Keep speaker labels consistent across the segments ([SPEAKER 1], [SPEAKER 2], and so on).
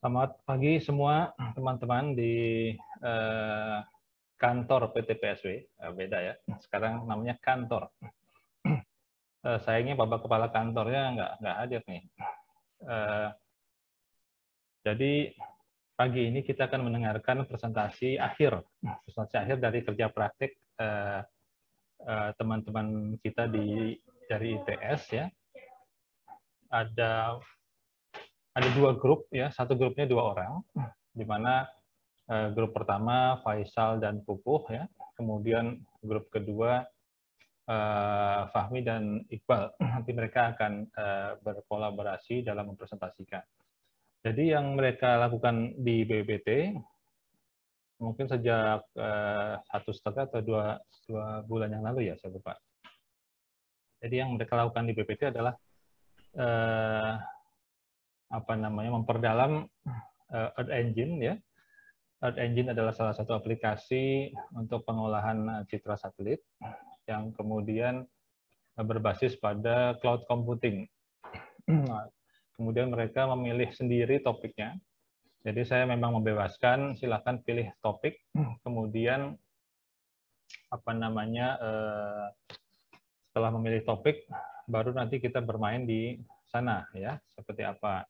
[SPEAKER 1] Selamat pagi semua teman-teman di kantor PT PSW. Beda ya, sekarang namanya kantor. Sayangnya Bapak Kepala Kantornya nggak hadir nih. Jadi pagi ini kita akan mendengarkan presentasi akhir dari kerja praktik teman-teman kita dari ITS ya. Ada dua grup ya, satu grupnya 2 orang, di mana grup pertama Faisal dan Pupuh ya, kemudian grup kedua Fahmi dan Iqbal. Nanti mereka akan berkolaborasi dalam mempresentasikan. Jadi yang mereka lakukan di BPT mungkin sejak 1,5 atau 2 bulan yang lalu ya, saya lupa. Jadi yang mereka lakukan di BPT adalah memperdalam Earth Engine ya. Earth Engine adalah salah satu aplikasi untuk pengolahan citra satelit yang kemudian berbasis pada cloud computing. Kemudian mereka memilih sendiri topiknya. Jadi saya memang membebaskan, silakan pilih topik, kemudian setelah memilih topik, baru nanti kita bermain di sana ya, seperti apa.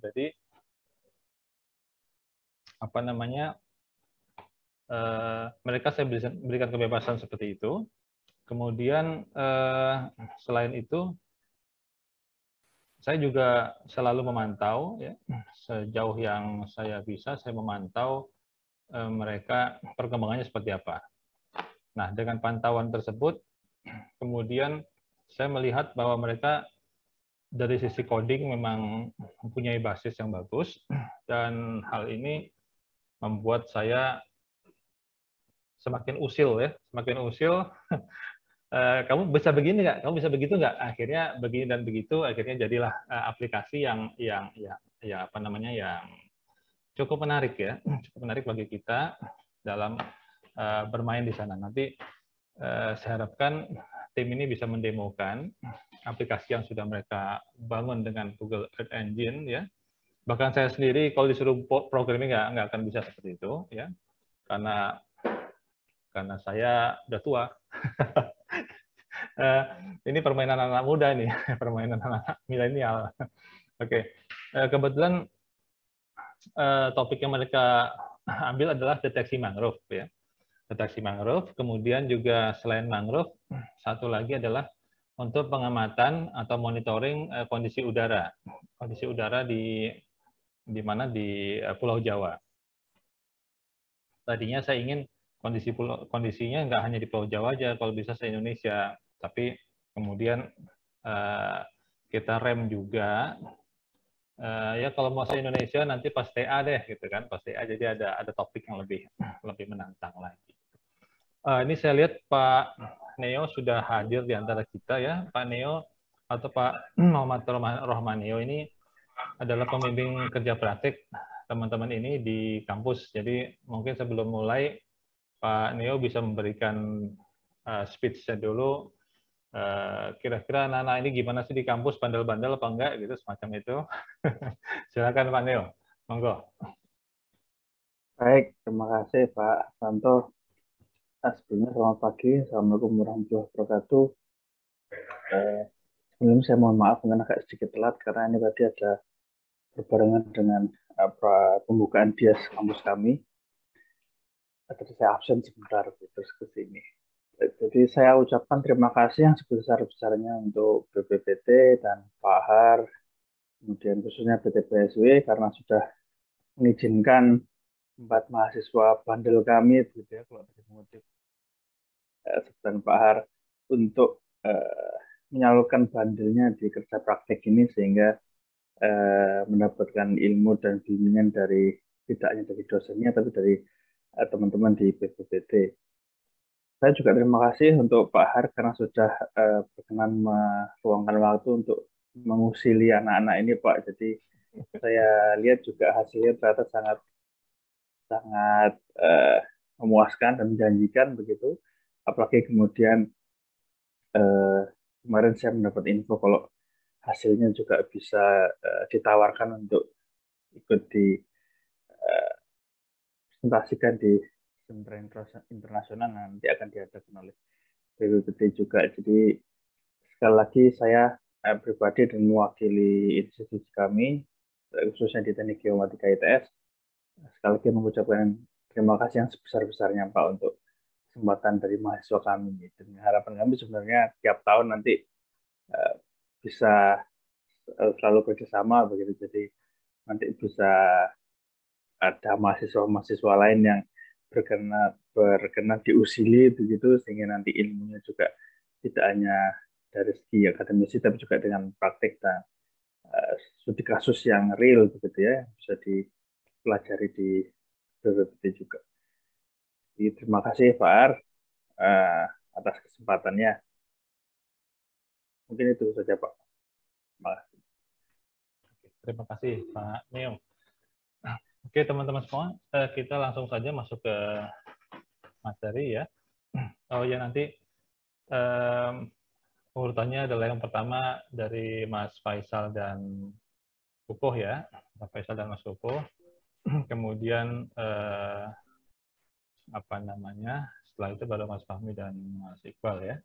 [SPEAKER 1] Jadi mereka saya berikan kebebasan seperti itu. Kemudian selain itu saya juga selalu memantau ya, sejauh yang saya bisa saya memantau mereka perkembangannya seperti apa. Nah, dengan pantauan tersebut kemudian saya melihat bahwa mereka dari sisi coding memang mempunyai basis yang bagus, dan hal ini membuat saya semakin usil ya, kamu bisa begini nggak, kamu bisa begitu nggak, akhirnya begini dan begitu, akhirnya jadilah aplikasi yang cukup menarik ya, cukup menarik bagi kita dalam bermain di sana. Nanti saya harapkan tim ini bisa mendemokan aplikasi yang sudah mereka bangun dengan Google Earth Engine ya. Bahkan saya sendiri kalau disuruh programming nggak akan bisa seperti itu ya, karena saya udah tua. Ini permainan anak muda nih, permainan anak milenial. Oke, kebetulan topik yang mereka ambil adalah deteksi mangrove ya. Deteksi mangrove, kemudian juga selain mangrove, satu lagi adalah untuk pengamatan atau monitoring kondisi udara. Kondisi udara di Pulau Jawa. Tadinya saya ingin kondisinya nggak hanya di Pulau Jawa aja, kalau bisa se-Indonesia. Tapi kemudian kita rem juga. Ya kalau mau se-Indonesia nanti pas TA deh gitu kan, pas TA jadi ada topik yang lebih menantang lagi. Ini saya lihat Pak Neo sudah hadir di antara kita ya. Pak Neo atau Pak Muhammad Rohmanio ini adalah pembimbing kerja praktik teman-teman ini di kampus. Jadi mungkin sebelum mulai Pak Neo bisa memberikan speech-nya dulu. Kira-kira anak-anak ini gimana sih di kampus, bandel-bandel apa enggak gitu, semacam itu. Silakan Pak Neo, monggo.
[SPEAKER 2] Baik, terima kasih Pak Santo. Sebelumnya selamat pagi, Assalamualaikum warahmatullahi wabarakatuh. Sebelumnya saya mohon maaf mungkin agak sedikit telat karena ini tadi ada berbarengan dengan pembukaan dias kampus kami. Tadi saya absen sebentar terus ke sini. Jadi saya ucapkan terima kasih yang sebesar-besarnya untuk BPPT dan Pak Har, kemudian khususnya PT PSW karena sudah mengizinkan 4 mahasiswa bandel kami, begitu ya, kalau dari mengutip dan Pak Har, untuk menyalurkan bandelnya di kerja praktek ini sehingga mendapatkan ilmu dan bimbingan dari tidak hanya dari dosennya tapi dari teman-teman di BPPT. Saya juga terima kasih untuk Pak Har karena sudah berkenan meluangkan waktu untuk mengusili anak-anak ini Pak. Jadi saya lihat juga hasilnya ternyata sangat memuaskan dan menjanjikan begitu. Apalagi kemudian kemarin saya mendapat info kalau hasilnya juga bisa ditawarkan untuk ikut di presentasikan di seminar internasional nanti akan diadakan oleh BPPT juga. Jadi sekali lagi saya pribadi dan mewakili institusi kami, khususnya di Teknik Geomatika ITS, sekali lagi mengucapkan terima kasih yang sebesar-besarnya Pak untuk kesempatan dari mahasiswa kami. Dan harapan kami sebenarnya tiap tahun nanti bisa selalu kerjasama begitu. Jadi nanti bisa ada mahasiswa-mahasiswa lain yang berkenan di USILI begitu, sehingga nanti ilmunya juga tidak hanya dari segi akademisi tapi juga dengan praktik dan studi kasus yang real begitu ya, bisa dipelajari di BPPT juga. Jadi, terima kasih Pak Ar atas kesempatannya. Mungkin itu saja Pak. Terima kasih.
[SPEAKER 1] Terima kasih Pak Neo. Oke teman-teman semua, kita langsung saja masuk ke materi ya. Oh ya, nanti urutannya adalah yang pertama dari Mas Faisal dan Kukuh ya, Mas Faisal dan Mas Kukuh. Kemudian setelah itu baru Mas Fahmi dan Mas Iqbal ya.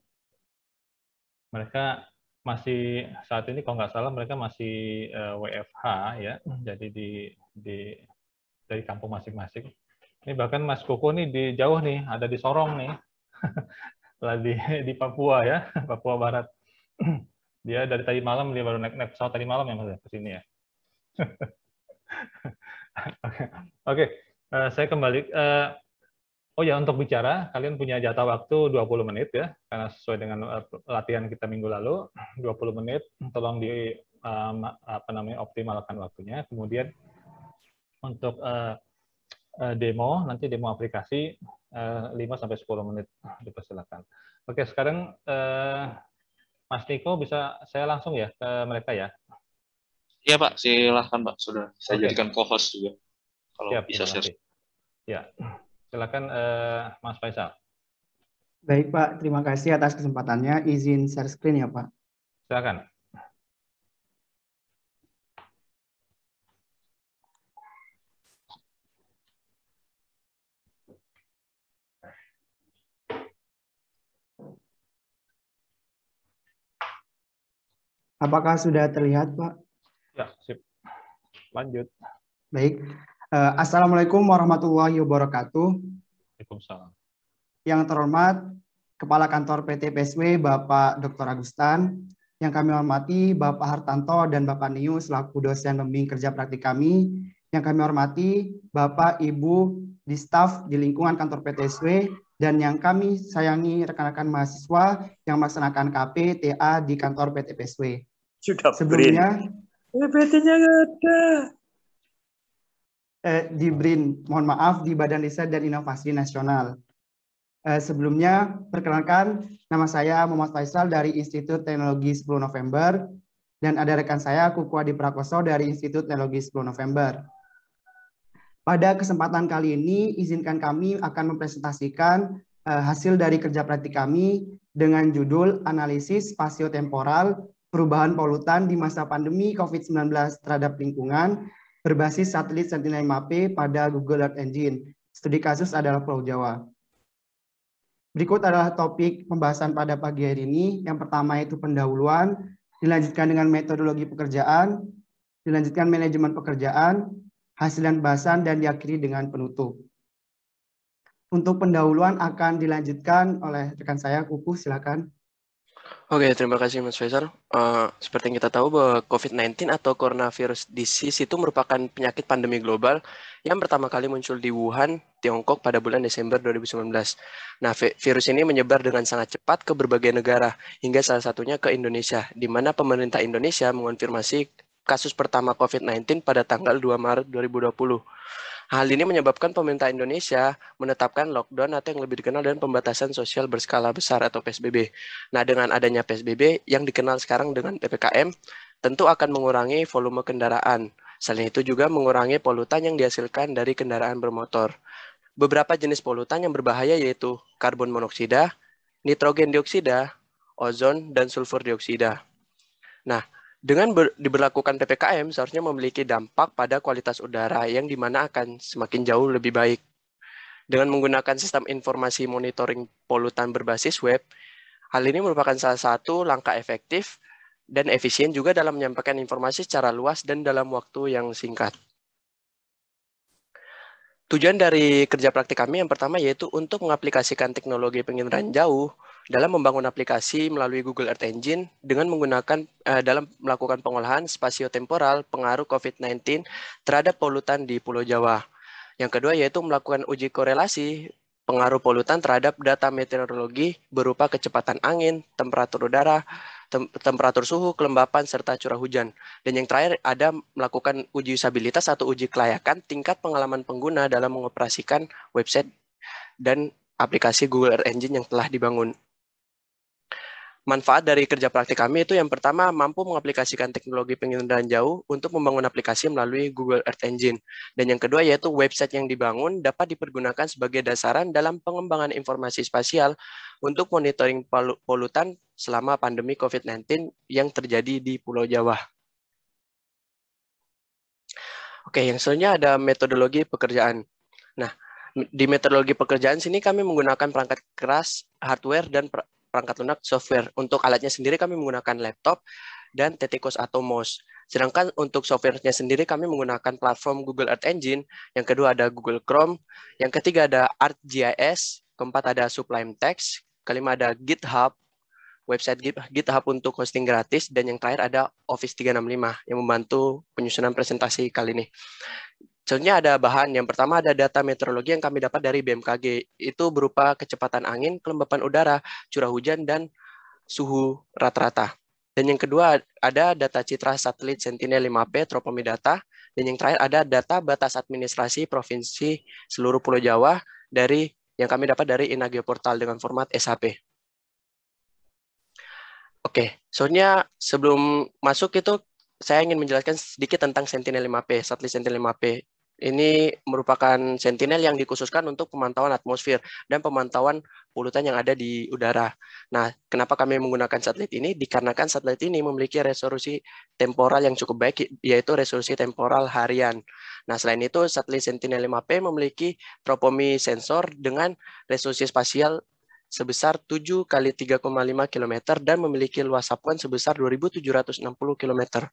[SPEAKER 1] Mereka masih saat ini kalau nggak salah mereka masih WFH ya, jadi dari kampung masing-masing. Ini bahkan Mas Kukuh nih di jauh nih, ada di Sorong nih, di Papua ya, Papua Barat. Dia dari tadi malam, dia baru naik pesawat tadi malam ya Mas ke sini ya. Oke. Saya kembali. Oh ya, untuk bicara, kalian punya jatah waktu 20 menit ya, karena sesuai dengan latihan kita minggu lalu, 20 menit, tolong optimalkan waktunya. Kemudian untuk demo, nanti demo aplikasi 5-10 menit, dipersilakan. Oke, sekarang Mas Niko bisa saya langsung ya ke mereka ya?
[SPEAKER 3] Iya Pak, silahkan Pak, sudah saya jadikan co-host juga. Kalau
[SPEAKER 1] siap,
[SPEAKER 3] bisa share.
[SPEAKER 1] Ya, silakan Mas Faisal.
[SPEAKER 4] Baik Pak, terima kasih atas kesempatannya. Izin share screen ya Pak.
[SPEAKER 1] Silakan.
[SPEAKER 4] Apakah sudah terlihat Pak?
[SPEAKER 1] Ya, sip. Lanjut.
[SPEAKER 4] Baik. Assalamualaikum warahmatullahi wabarakatuh.
[SPEAKER 1] Waalaikumsalam.
[SPEAKER 4] Yang terhormat Kepala Kantor PT PSW Bapak Dr. Agustan, yang kami hormati Bapak Hartanto dan Bapak Niu selaku dosen pembimbing kerja praktik kami, yang kami hormati Bapak Ibu di staf di lingkungan kantor PTSW, dan yang kami sayangi rekan-rekan mahasiswa yang melaksanakan KP TA di kantor PT PSW.
[SPEAKER 2] Sudah
[SPEAKER 4] sebelumnya
[SPEAKER 2] PT-nya ada.
[SPEAKER 4] Di BRIN, mohon maaf, di Badan Riset dan Inovasi Nasional. Sebelumnya, perkenalkan, nama saya Muhammad Faisal dari Institut Teknologi 10 November, dan ada rekan saya, Kuku Adi Prakoso dari Institut Teknologi 10 November. Pada kesempatan kali ini, izinkan kami akan mempresentasikan hasil dari kerja praktik kami dengan judul Analisis Spasio-Temporal Perubahan Polutan di Masa Pandemi COVID-19 terhadap Lingkungan berbasis satelit Sentinel-5P pada Google Earth Engine. Studi kasus adalah Pulau Jawa. Berikut adalah topik pembahasan pada pagi hari ini. Yang pertama itu pendahuluan, dilanjutkan dengan metodologi pekerjaan, dilanjutkan manajemen pekerjaan, hasil dan bahasan, dan diakhiri dengan penutup. Untuk pendahuluan akan dilanjutkan oleh rekan saya, Kuku, silakan.
[SPEAKER 3] Oke, terima kasih Mas Faisal. Seperti yang kita tahu bahwa COVID-19 atau coronavirus disease itu merupakan penyakit pandemi global yang pertama kali muncul di Wuhan, Tiongkok pada bulan Desember 2019. Nah, virus ini menyebar dengan sangat cepat ke berbagai negara, hingga salah satunya ke Indonesia, di mana pemerintah Indonesia mengonfirmasi kasus pertama COVID-19 pada tanggal 2 Maret 2020. Hal ini menyebabkan pemerintah Indonesia menetapkan lockdown atau yang lebih dikenal dengan pembatasan sosial berskala besar atau PSBB. Nah, dengan adanya PSBB yang dikenal sekarang dengan PPKM, tentu akan mengurangi volume kendaraan. Selain itu juga mengurangi polutan yang dihasilkan dari kendaraan bermotor. Beberapa jenis polutan yang berbahaya yaitu karbon monoksida, nitrogen dioksida, ozon, dan sulfur dioksida. Nah, Dengan diberlakukan PPKM seharusnya memiliki dampak pada kualitas udara yang dimana akan semakin jauh lebih baik. Dengan menggunakan sistem informasi monitoring polutan berbasis web, hal ini merupakan salah satu langkah efektif dan efisien juga dalam menyampaikan informasi secara luas dan dalam waktu yang singkat. Tujuan dari kerja praktik kami yang pertama yaitu untuk mengaplikasikan teknologi penginderaan jauh dalam membangun aplikasi melalui Google Earth Engine dengan menggunakan dalam melakukan pengolahan spasio-temporal pengaruh COVID-19 terhadap polutan di Pulau Jawa. Yang kedua yaitu melakukan uji korelasi pengaruh polutan terhadap data meteorologi berupa kecepatan angin, temperatur udara, temperatur suhu, kelembapan, serta curah hujan. Dan yang terakhir ada melakukan uji usabilitas atau uji kelayakan tingkat pengalaman pengguna dalam mengoperasikan website dan aplikasi Google Earth Engine yang telah dibangun. Manfaat dari kerja praktik kami itu yang pertama mampu mengaplikasikan teknologi penginderaan jauh untuk membangun aplikasi melalui Google Earth Engine. Dan yang kedua yaitu website yang dibangun dapat dipergunakan sebagai dasaran dalam pengembangan informasi spasial untuk monitoring polutan selama pandemi COVID-19 yang terjadi di Pulau Jawa. Oke, yang selanjutnya ada metodologi pekerjaan. Nah, di metodologi pekerjaan sini kami menggunakan perangkat keras, hardware, dan perangkat lunak software. Untuk alatnya sendiri kami menggunakan laptop dan Tetikos atau mouse. Sedangkan untuk softwarenya sendiri kami menggunakan platform Google Earth Engine. Yang kedua ada Google Chrome. Yang ketiga ada ArcGIS. Keempat ada Sublime Text. Kelima ada GitHub. Website GitHub untuk hosting gratis. Dan yang terakhir ada Office 365 yang membantu penyusunan presentasi kali ini. Contohnya ada bahan, yang pertama ada data meteorologi yang kami dapat dari BMKG. Itu berupa kecepatan angin, kelembapan udara, curah hujan, dan suhu rata-rata. Dan yang kedua ada data citra satelit Sentinel-5P, Tropomi Data. Dan yang terakhir ada data batas administrasi provinsi seluruh Pulau Jawa dari yang kami dapat dari Inageo Portal dengan format SHP. Oke, soalnya sebelum masuk itu saya ingin menjelaskan sedikit tentang Sentinel-5P, satelit Sentinel-5P. Ini merupakan sentinel yang dikhususkan untuk pemantauan atmosfer dan pemantauan polutan yang ada di udara. Nah, kenapa kami menggunakan satelit ini? Dikarenakan satelit ini memiliki resolusi temporal yang cukup baik, yaitu resolusi temporal harian. Nah, selain itu, satelit Sentinel-5P memiliki tropomi sensor dengan resolusi spasial sebesar 7 kali 3,5 km dan memiliki luas sapuan sebesar 2.760 km.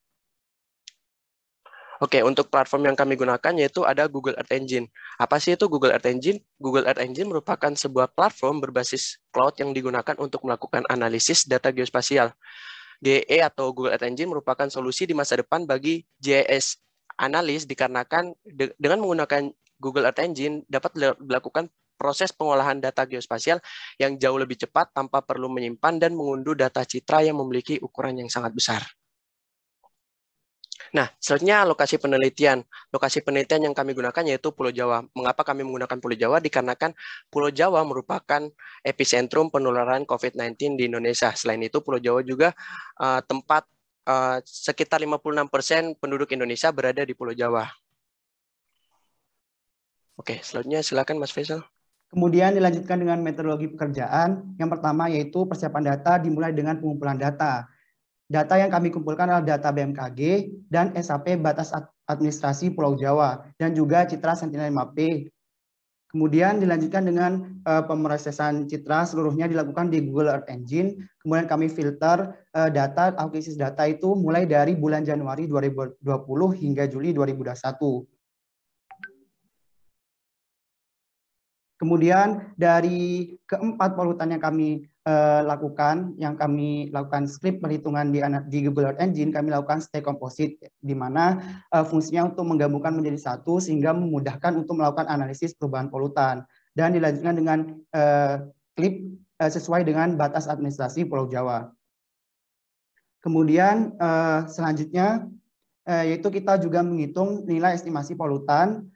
[SPEAKER 3] Oke, untuk platform yang kami gunakan yaitu ada Google Earth Engine. Apa sih itu Google Earth Engine? Google Earth Engine merupakan sebuah platform berbasis cloud yang digunakan untuk melakukan analisis data geospasial. GE atau Google Earth Engine merupakan solusi di masa depan bagi GIS analis dikarenakan dengan menggunakan Google Earth Engine dapat dilakukan proses pengolahan data geospasial yang jauh lebih cepat tanpa perlu menyimpan dan mengunduh data citra yang memiliki ukuran yang sangat besar. Nah, selanjutnya lokasi penelitian. Lokasi penelitian yang kami gunakan yaitu Pulau Jawa. Mengapa kami menggunakan Pulau Jawa? Dikarenakan Pulau Jawa merupakan epicentrum penularan COVID-19 di Indonesia. Selain itu, Pulau Jawa juga tempat sekitar 56% penduduk Indonesia berada di Pulau Jawa. Oke, selanjutnya silakan Mas Faisal.
[SPEAKER 4] Kemudian dilanjutkan dengan metodologi pekerjaan. Yang pertama yaitu persiapan data dimulai dengan pengumpulan data. Data yang kami kumpulkan adalah data BMKG dan SHP batas administrasi Pulau Jawa dan juga citra Sentinel-5P. Kemudian dilanjutkan dengan pemrosesan citra seluruhnya dilakukan di Google Earth Engine. Kemudian kami filter data, akuisisi data itu mulai dari bulan Januari 2020 hingga Juli 2021. Kemudian dari keempat polutan yang kami lakukan skrip perhitungan di Google Earth Engine, kami lakukan stack composite, di mana fungsinya untuk menggabungkan menjadi satu sehingga memudahkan untuk melakukan analisis perubahan polutan. Dan dilanjutkan dengan klip sesuai dengan batas administrasi Pulau Jawa. Kemudian selanjutnya yaitu kita juga menghitung nilai estimasi polutan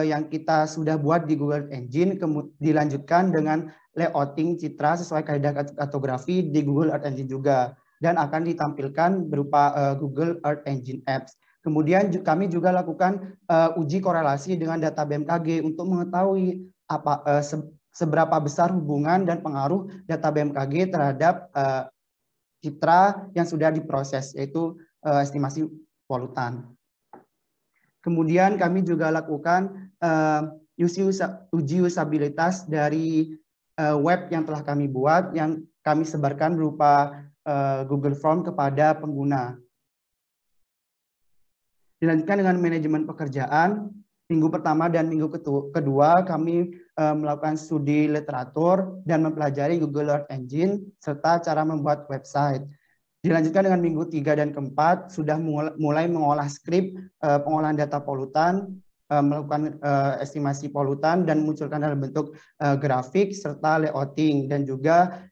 [SPEAKER 4] yang kita sudah buat di Google Engine, dilanjutkan dengan layouting citra sesuai kaidah kartografi di Google Earth Engine juga, dan akan ditampilkan berupa Google Earth Engine Apps. Kemudian kami juga lakukan uji korelasi dengan data BMKG untuk mengetahui seberapa besar hubungan dan pengaruh data BMKG terhadap citra yang sudah diproses, yaitu estimasi polutan. Kemudian kami juga lakukan uji usabilitas dari web yang telah kami buat, yang kami sebarkan berupa Google Form kepada pengguna. Dilanjutkan dengan manajemen pekerjaan. Minggu pertama dan minggu kedua kami melakukan studi literatur dan mempelajari Google Earth Engine serta cara membuat website. Dilanjutkan dengan minggu 3 dan keempat sudah mulai mengolah skrip pengolahan data polutan, melakukan estimasi polutan dan munculkan dalam bentuk grafik serta layouting dan juga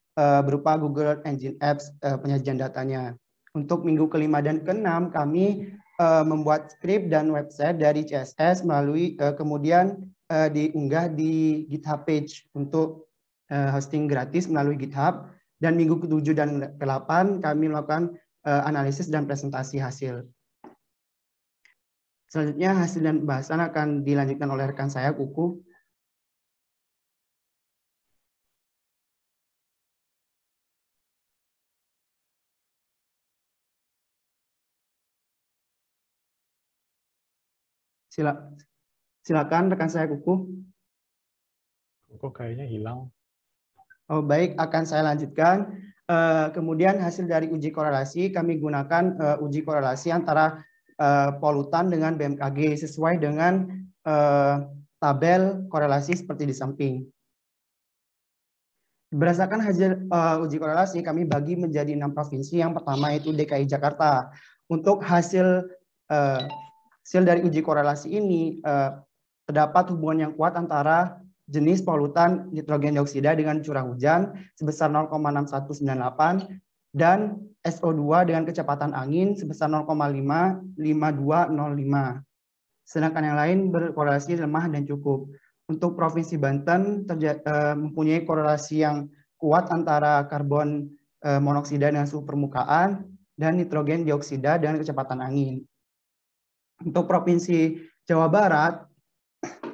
[SPEAKER 4] berupa Google Earth Engine Apps penyajian datanya. Untuk minggu kelima dan keenam kami membuat skrip dan website dari CSS melalui kemudian diunggah di GitHub page untuk hosting gratis melalui GitHub. Dan minggu ke-7 dan ke-8 kami melakukan analisis dan presentasi hasil. Selanjutnya hasil dan bahasan akan dilanjutkan oleh rekan saya, Kuku. Silakan rekan saya, Kuku.
[SPEAKER 1] Kuku kayaknya hilang.
[SPEAKER 4] Oh, baik, akan saya lanjutkan. Kemudian hasil dari uji korelasi, kami gunakan uji korelasi antara polutan dengan BMKG sesuai dengan tabel korelasi seperti di samping. Berdasarkan hasil uji korelasi, kami bagi menjadi 6 provinsi. Yang pertama itu DKI Jakarta. Untuk hasil dari uji korelasi ini, terdapat hubungan yang kuat antara jenis polutan nitrogen dioksida dengan curah hujan sebesar 0,6198 dan SO2 dengan kecepatan angin sebesar 0,55205. Sedangkan yang lain berkorelasi lemah dan cukup. Untuk Provinsi Banten mempunyai korelasi yang kuat antara karbon monoksida dengan suhu permukaan dan nitrogen dioksida dengan kecepatan angin. Untuk Provinsi Jawa Barat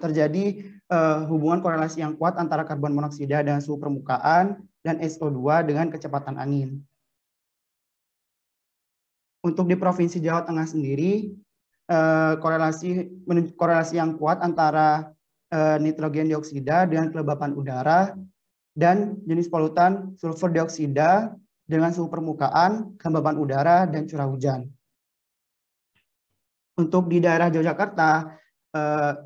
[SPEAKER 4] terjadi hubungan korelasi yang kuat antara karbon monoksida dengan suhu permukaan dan SO2 dengan kecepatan angin. Untuk di Provinsi Jawa Tengah sendiri, korelasi yang kuat antara nitrogen dioksida dengan kelembapan udara dan jenis polutan sulfur dioksida dengan suhu permukaan, kelembapan udara, dan curah hujan. Untuk di daerah Yogyakarta,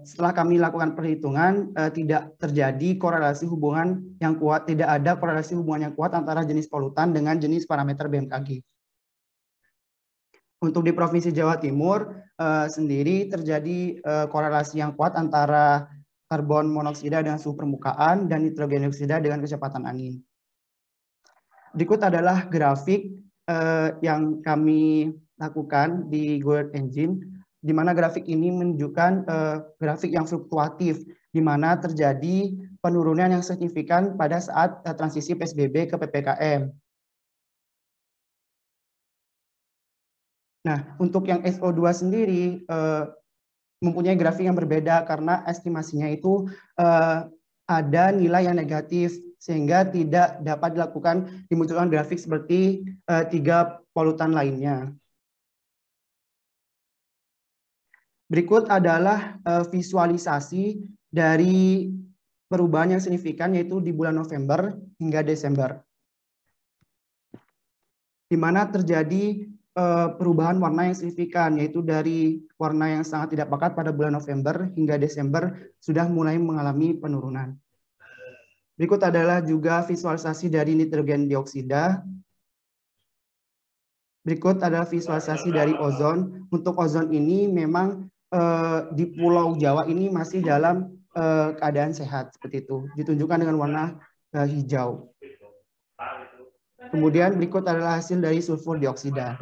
[SPEAKER 4] setelah kami lakukan perhitungan, tidak terjadi korelasi hubungan yang kuat, tidak ada korelasi hubungan yang kuat antara jenis polutan dengan jenis parameter BMKG. Untuk di Provinsi Jawa Timur sendiri terjadi korelasi yang kuat antara karbon monoksida dengan suhu permukaan dan nitrogen dioksida dengan kecepatan angin. Berikut adalah grafik yang kami lakukan di Google Earth Engine, di mana grafik ini menunjukkan grafik yang fluktuatif, di mana terjadi penurunan yang signifikan pada saat transisi PSBB ke PPKM. Nah, untuk yang SO2 sendiri mempunyai grafik yang berbeda karena estimasinya itu ada nilai yang negatif, sehingga tidak dapat dimunculkan grafik seperti 3 polutan lainnya. Berikut adalah visualisasi dari perubahan yang signifikan, yaitu di bulan November hingga Desember, di mana terjadi perubahan warna yang signifikan, yaitu dari warna yang sangat tidak pekat pada bulan November hingga Desember sudah mulai mengalami penurunan. Berikut adalah juga visualisasi dari nitrogen dioksida. Berikut adalah visualisasi dari ozon. Untuk ozon ini memang di Pulau Jawa ini masih dalam keadaan sehat seperti itu, ditunjukkan dengan warna hijau. Kemudian berikut adalah hasil dari sulfur dioksida.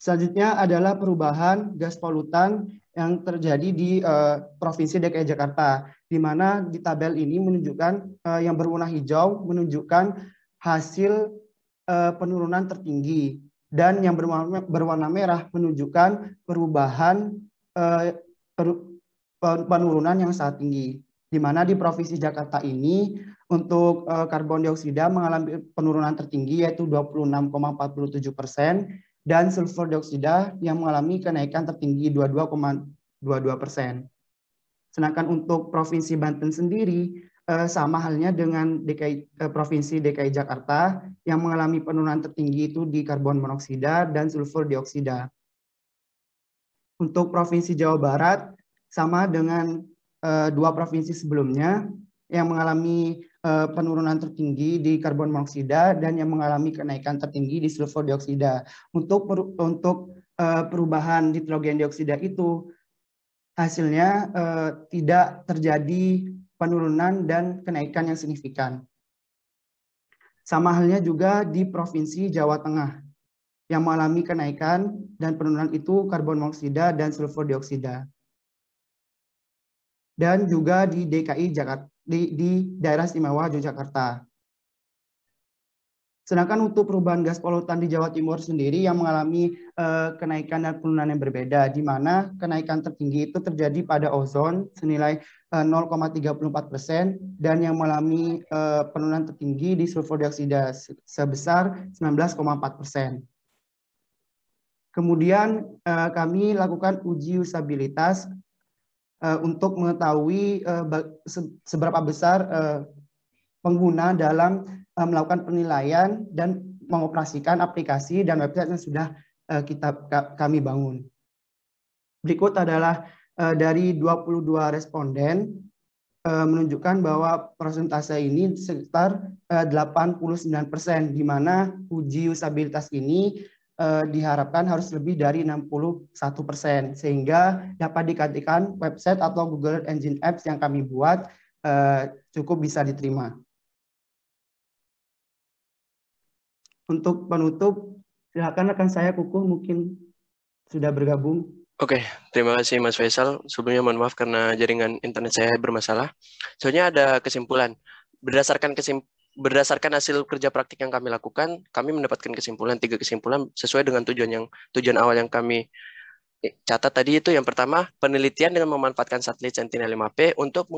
[SPEAKER 4] Selanjutnya adalah perubahan gas polutan yang terjadi di Provinsi DKI Jakarta, di mana di tabel ini menunjukkan yang berwarna hijau menunjukkan hasil penurunan tertinggi, dan yang berwarna merah menunjukkan perubahan penurunan yang sangat tinggi. di mana di Provinsi Jakarta ini untuk karbon dioksida mengalami penurunan tertinggi yaitu 26,47% dan sulfur dioksida yang mengalami kenaikan tertinggi 22,22%. Sedangkan untuk Provinsi Banten sendiri sama halnya dengan Provinsi DKI Jakarta yang mengalami penurunan tertinggi itu di karbon monoksida dan sulfur dioksida. Untuk Provinsi Jawa Barat sama dengan dua provinsi sebelumnya yang mengalami penurunan tertinggi di karbon monoksida dan yang mengalami kenaikan tertinggi di sulfur dioksida. Untuk perubahan nitrogen dioksida itu hasilnya tidak terjadi penurunan dan kenaikan yang signifikan. Sama halnya juga di Provinsi Jawa Tengah yang mengalami kenaikan dan penurunan itu karbon monoksida dan sulfur dioksida. Dan juga di DKI Jakarta, di daerah istimewa Yogyakarta. Sedangkan untuk perubahan gas polutan di Jawa Timur sendiri yang mengalami kenaikan dan penurunan yang berbeda, di mana kenaikan tertinggi itu terjadi pada ozon senilai 0,34% dan yang mengalami penurunan tertinggi di sulfur dioksida sebesar 19,4%. Kemudian kami lakukan uji usabilitas untuk mengetahui seberapa besar pengguna dalam melakukan penilaian dan mengoperasikan aplikasi dan website yang sudah kami bangun. Berikut adalah dari 22 responden menunjukkan bahwa persentase ini sekitar 89%, di mana uji usabilitas ini diharapkan harus lebih dari 61%, sehingga dapat dikatakan website atau Google Engine Apps yang kami buat cukup bisa diterima. Untuk penutup, silakan rekan saya Kukuh mungkin sudah bergabung.
[SPEAKER 3] Oke, terima kasih Mas Faisal. Sebelumnya mohon maaf karena jaringan internet saya bermasalah. Soalnya ada kesimpulan. Berdasarkan hasil kerja praktik yang kami lakukan, kami mendapatkan kesimpulan, 3 kesimpulan sesuai dengan tujuan awal yang kami catat tadi. Itu yang pertama, penelitian dengan memanfaatkan satelit Sentinel-5P untuk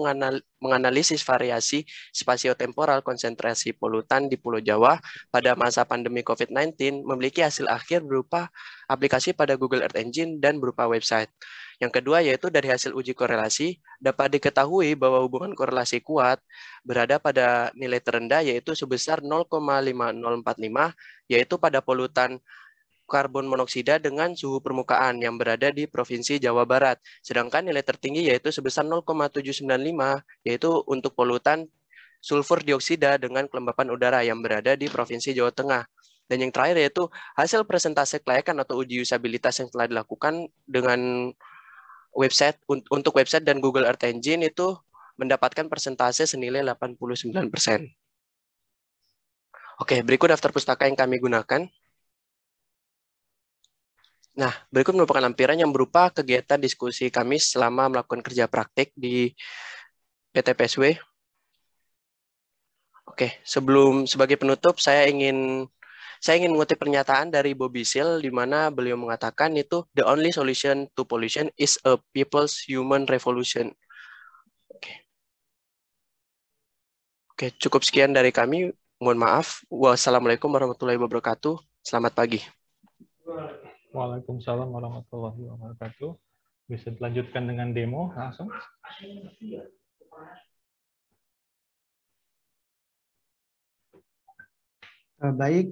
[SPEAKER 3] menganalisis variasi spasiotemporal konsentrasi polutan di Pulau Jawa pada masa pandemi COVID-19 memiliki hasil akhir berupa aplikasi pada Google Earth Engine dan berupa website. Yang kedua yaitu dari hasil uji korelasi dapat diketahui bahwa hubungan korelasi kuat berada pada nilai terendah yaitu sebesar 0,5045 yaitu pada polutan karbon monoksida dengan suhu permukaan yang berada di Provinsi Jawa Barat. Sedangkan nilai tertinggi yaitu sebesar 0,795 yaitu untuk polutan sulfur dioksida dengan kelembapan udara yang berada di Provinsi Jawa Tengah. Dan yang terakhir yaitu hasil presentase kelayakan atau uji usabilitas yang telah dilakukan dengan website untuk website dan Google Earth Engine itu mendapatkan persentase senilai 89%. Oke, berikut daftar pustaka yang kami gunakan. Nah, berikut merupakan lampiran yang berupa kegiatan diskusi kami selama melakukan kerja praktik di PT PSW. Oke, sebagai penutup saya ingin mengutip pernyataan dari Bobby Seale di mana beliau mengatakan itu the only solution to pollution is a people's human revolution. Oke, cukup sekian dari kami. Mohon maaf. Wassalamualaikum warahmatullahi wabarakatuh. Selamat pagi.
[SPEAKER 1] Waalaikumsalam warahmatullahi wabarakatuh. Bisa dilanjutkan dengan demo langsung.
[SPEAKER 4] Baik,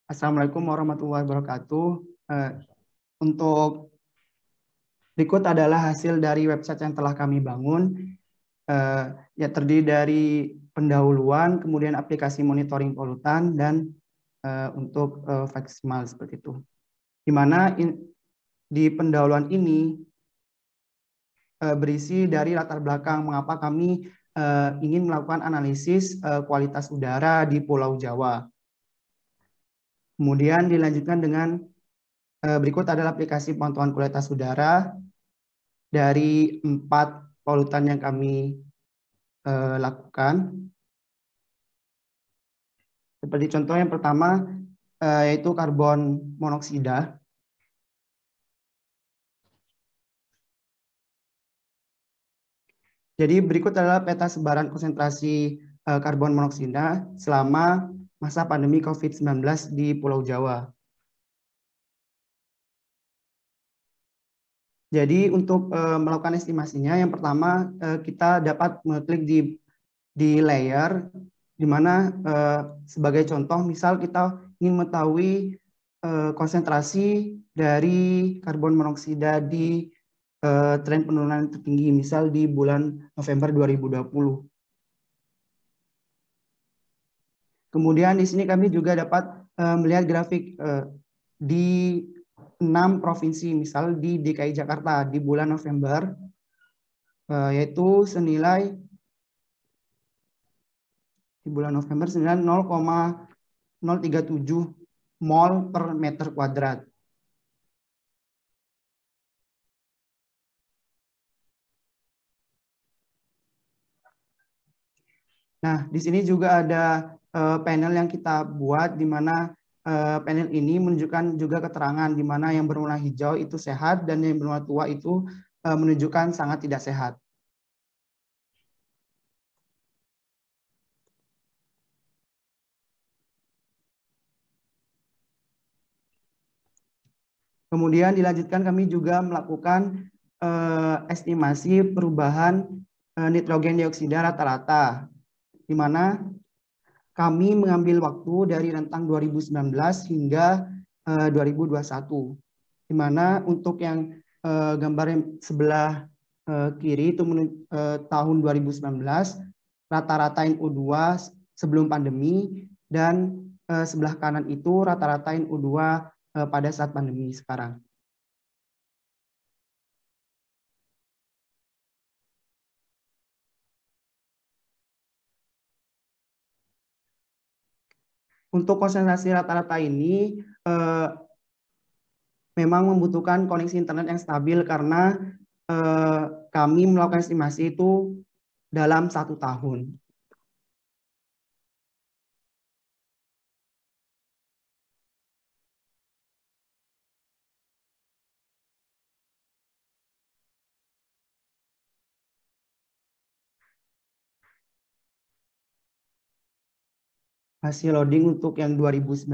[SPEAKER 4] Assalamualaikum warahmatullahi wabarakatuh. Untuk berikut adalah hasil dari website yang telah kami bangun. Ya terdiri dari pendahuluan, kemudian aplikasi monitoring polutan, dan untuk maksimal seperti itu. Di mana di pendahuluan ini berisi dari latar belakang mengapa kami ingin melakukan analisis kualitas udara di Pulau Jawa. Kemudian dilanjutkan dengan berikut adalah aplikasi pemantauan kualitas udara dari 4 polutan yang kami lakukan. Seperti contoh yang pertama yaitu karbon monoksida. Jadi berikut adalah peta sebaran konsentrasi karbon monoksida selama masa pandemi COVID-19 di Pulau Jawa. Jadi untuk melakukan estimasinya, yang pertama kita dapat mengklik di layer, di mana sebagai contoh, misal kita ingin mengetahui konsentrasi dari karbon monoksida di tren penurunan tertinggi, misal di bulan November 2020. Kemudian di sini kami juga dapat melihat grafik di 6 provinsi, misal di DKI Jakarta di bulan November, yaitu senilai di bulan November senilai 0,037 mol per meter kuadrat. Nah, di sini juga ada panel yang kita buat, di mana panel ini menunjukkan juga keterangan di mana yang berwarna hijau itu sehat dan yang berwarna tua itu menunjukkan sangat tidak sehat. Kemudian dilanjutkan kami juga melakukan estimasi perubahan nitrogen dioksida rata-rata, di mana kami mengambil waktu dari rentang 2019 hingga 2021, di mana untuk yang gambar yang sebelah kiri itu tahun 2019, rata-rata NO2 sebelum pandemi, dan sebelah kanan itu rata-rata NO2 pada saat pandemi sekarang. Untuk konsentrasi rata-rata ini memang membutuhkan koneksi internet yang stabil karena kami melakukan estimasi itu dalam 1 tahun. Hasil loading untuk yang 2019.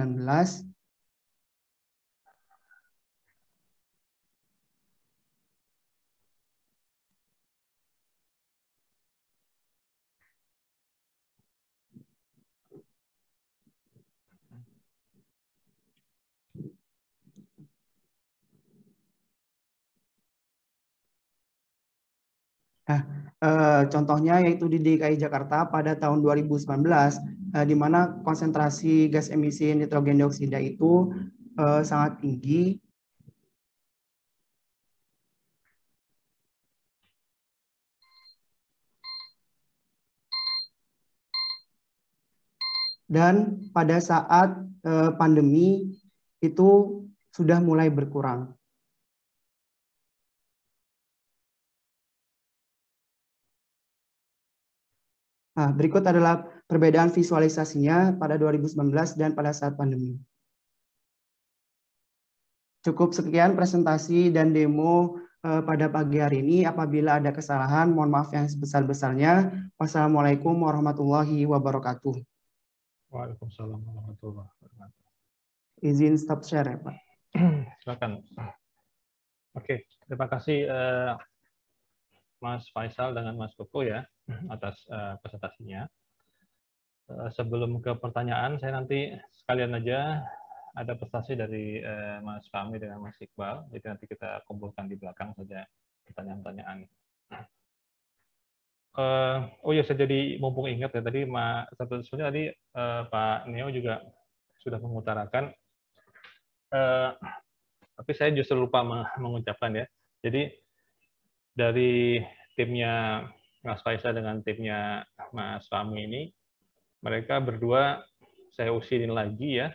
[SPEAKER 4] Contohnya yaitu di DKI Jakarta pada tahun 2019, di mana konsentrasi gas emisi nitrogen dioksida itu sangat tinggi. Dan pada saat pandemi itu sudah mulai berkurang. Nah, berikut adalah perbedaan visualisasinya pada 2019 dan pada saat pandemi. Cukup sekian presentasi dan demo pada pagi hari ini. Apabila ada kesalahan, mohon maaf yang sebesar-besarnya. Wassalamualaikum warahmatullahi wabarakatuh.
[SPEAKER 1] Waalaikumsalam warahmatullahi wabarakatuh.
[SPEAKER 4] Izin stop share ya, Pak.
[SPEAKER 1] Silakan. Oke, terima kasih Mas Faisal dengan Mas Koko ya atas presentasinya. Sebelum ke pertanyaan, saya nanti sekalian aja ada prestasi dari Mas Fahmi dengan Mas Iqbal, jadi nanti kita kumpulkan di belakang saja pertanyaan-pertanyaan. Oh ya, saya jadi mumpung ingat ya tadi sebenarnya tadi Pak Neo juga sudah mengutarakan, tapi saya justru lupa mengucapkan ya. Jadi dari timnya Mas Faisal dengan timnya Mas Fahmi ini, mereka berdua saya usilin lagi ya.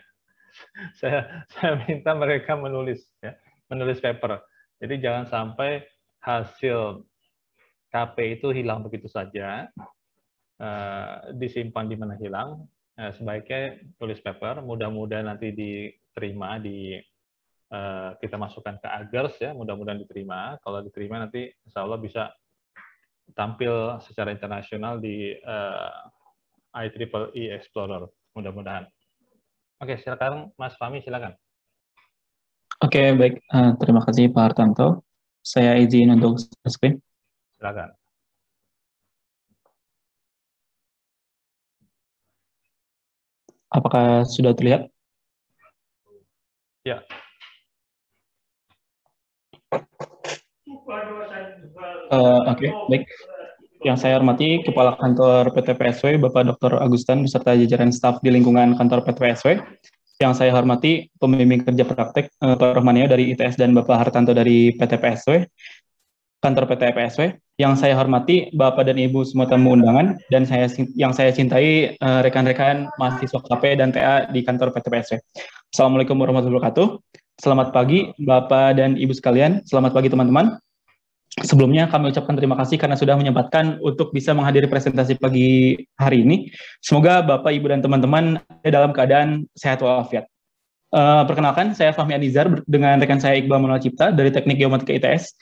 [SPEAKER 1] Saya minta mereka menulis paper. Jadi jangan sampai hasil KP itu hilang begitu saja, disimpan di mana hilang. Sebaiknya tulis paper. Mudah-mudahan nanti diterima kita masukkan ke Agers ya. Mudah-mudahan diterima. Kalau diterima nanti Insya Allah bisa tampil secara internasional di IEEE Explorer, mudah-mudahan. Oke, silakan Mas Fahmi, silakan.
[SPEAKER 5] Oke, baik. Terima kasih Pak Hartanto. Saya izin untuk screen.
[SPEAKER 1] Silakan.
[SPEAKER 5] Apakah sudah terlihat?
[SPEAKER 1] Ya.
[SPEAKER 5] Oke, baik. Yang saya hormati Kepala Kantor PT PSW, Bapak Dr. Agustan, beserta jajaran staf di lingkungan kantor PT PSW. Yang saya hormati pembimbing kerja praktek Pak Rohmania dari ITS dan Bapak Hartanto dari PT PSW, kantor PT PSW. Yang saya hormati Bapak dan Ibu semua tamu undangan, dan yang saya cintai rekan-rekan mahasiswa KP dan TA di kantor PT PSW. Assalamualaikum warahmatullahi wabarakatuh. Selamat pagi Bapak dan Ibu sekalian. Selamat pagi teman-teman. Sebelumnya kami ucapkan terima kasih karena sudah menyempatkan untuk bisa menghadiri presentasi pagi hari ini. Semoga Bapak, Ibu, dan teman-teman dalam keadaan sehat walafiat. Perkenalkan, saya Fahmi Anizar dengan rekan saya Iqbal Manuel Cipta dari Teknik Geomatika ITS.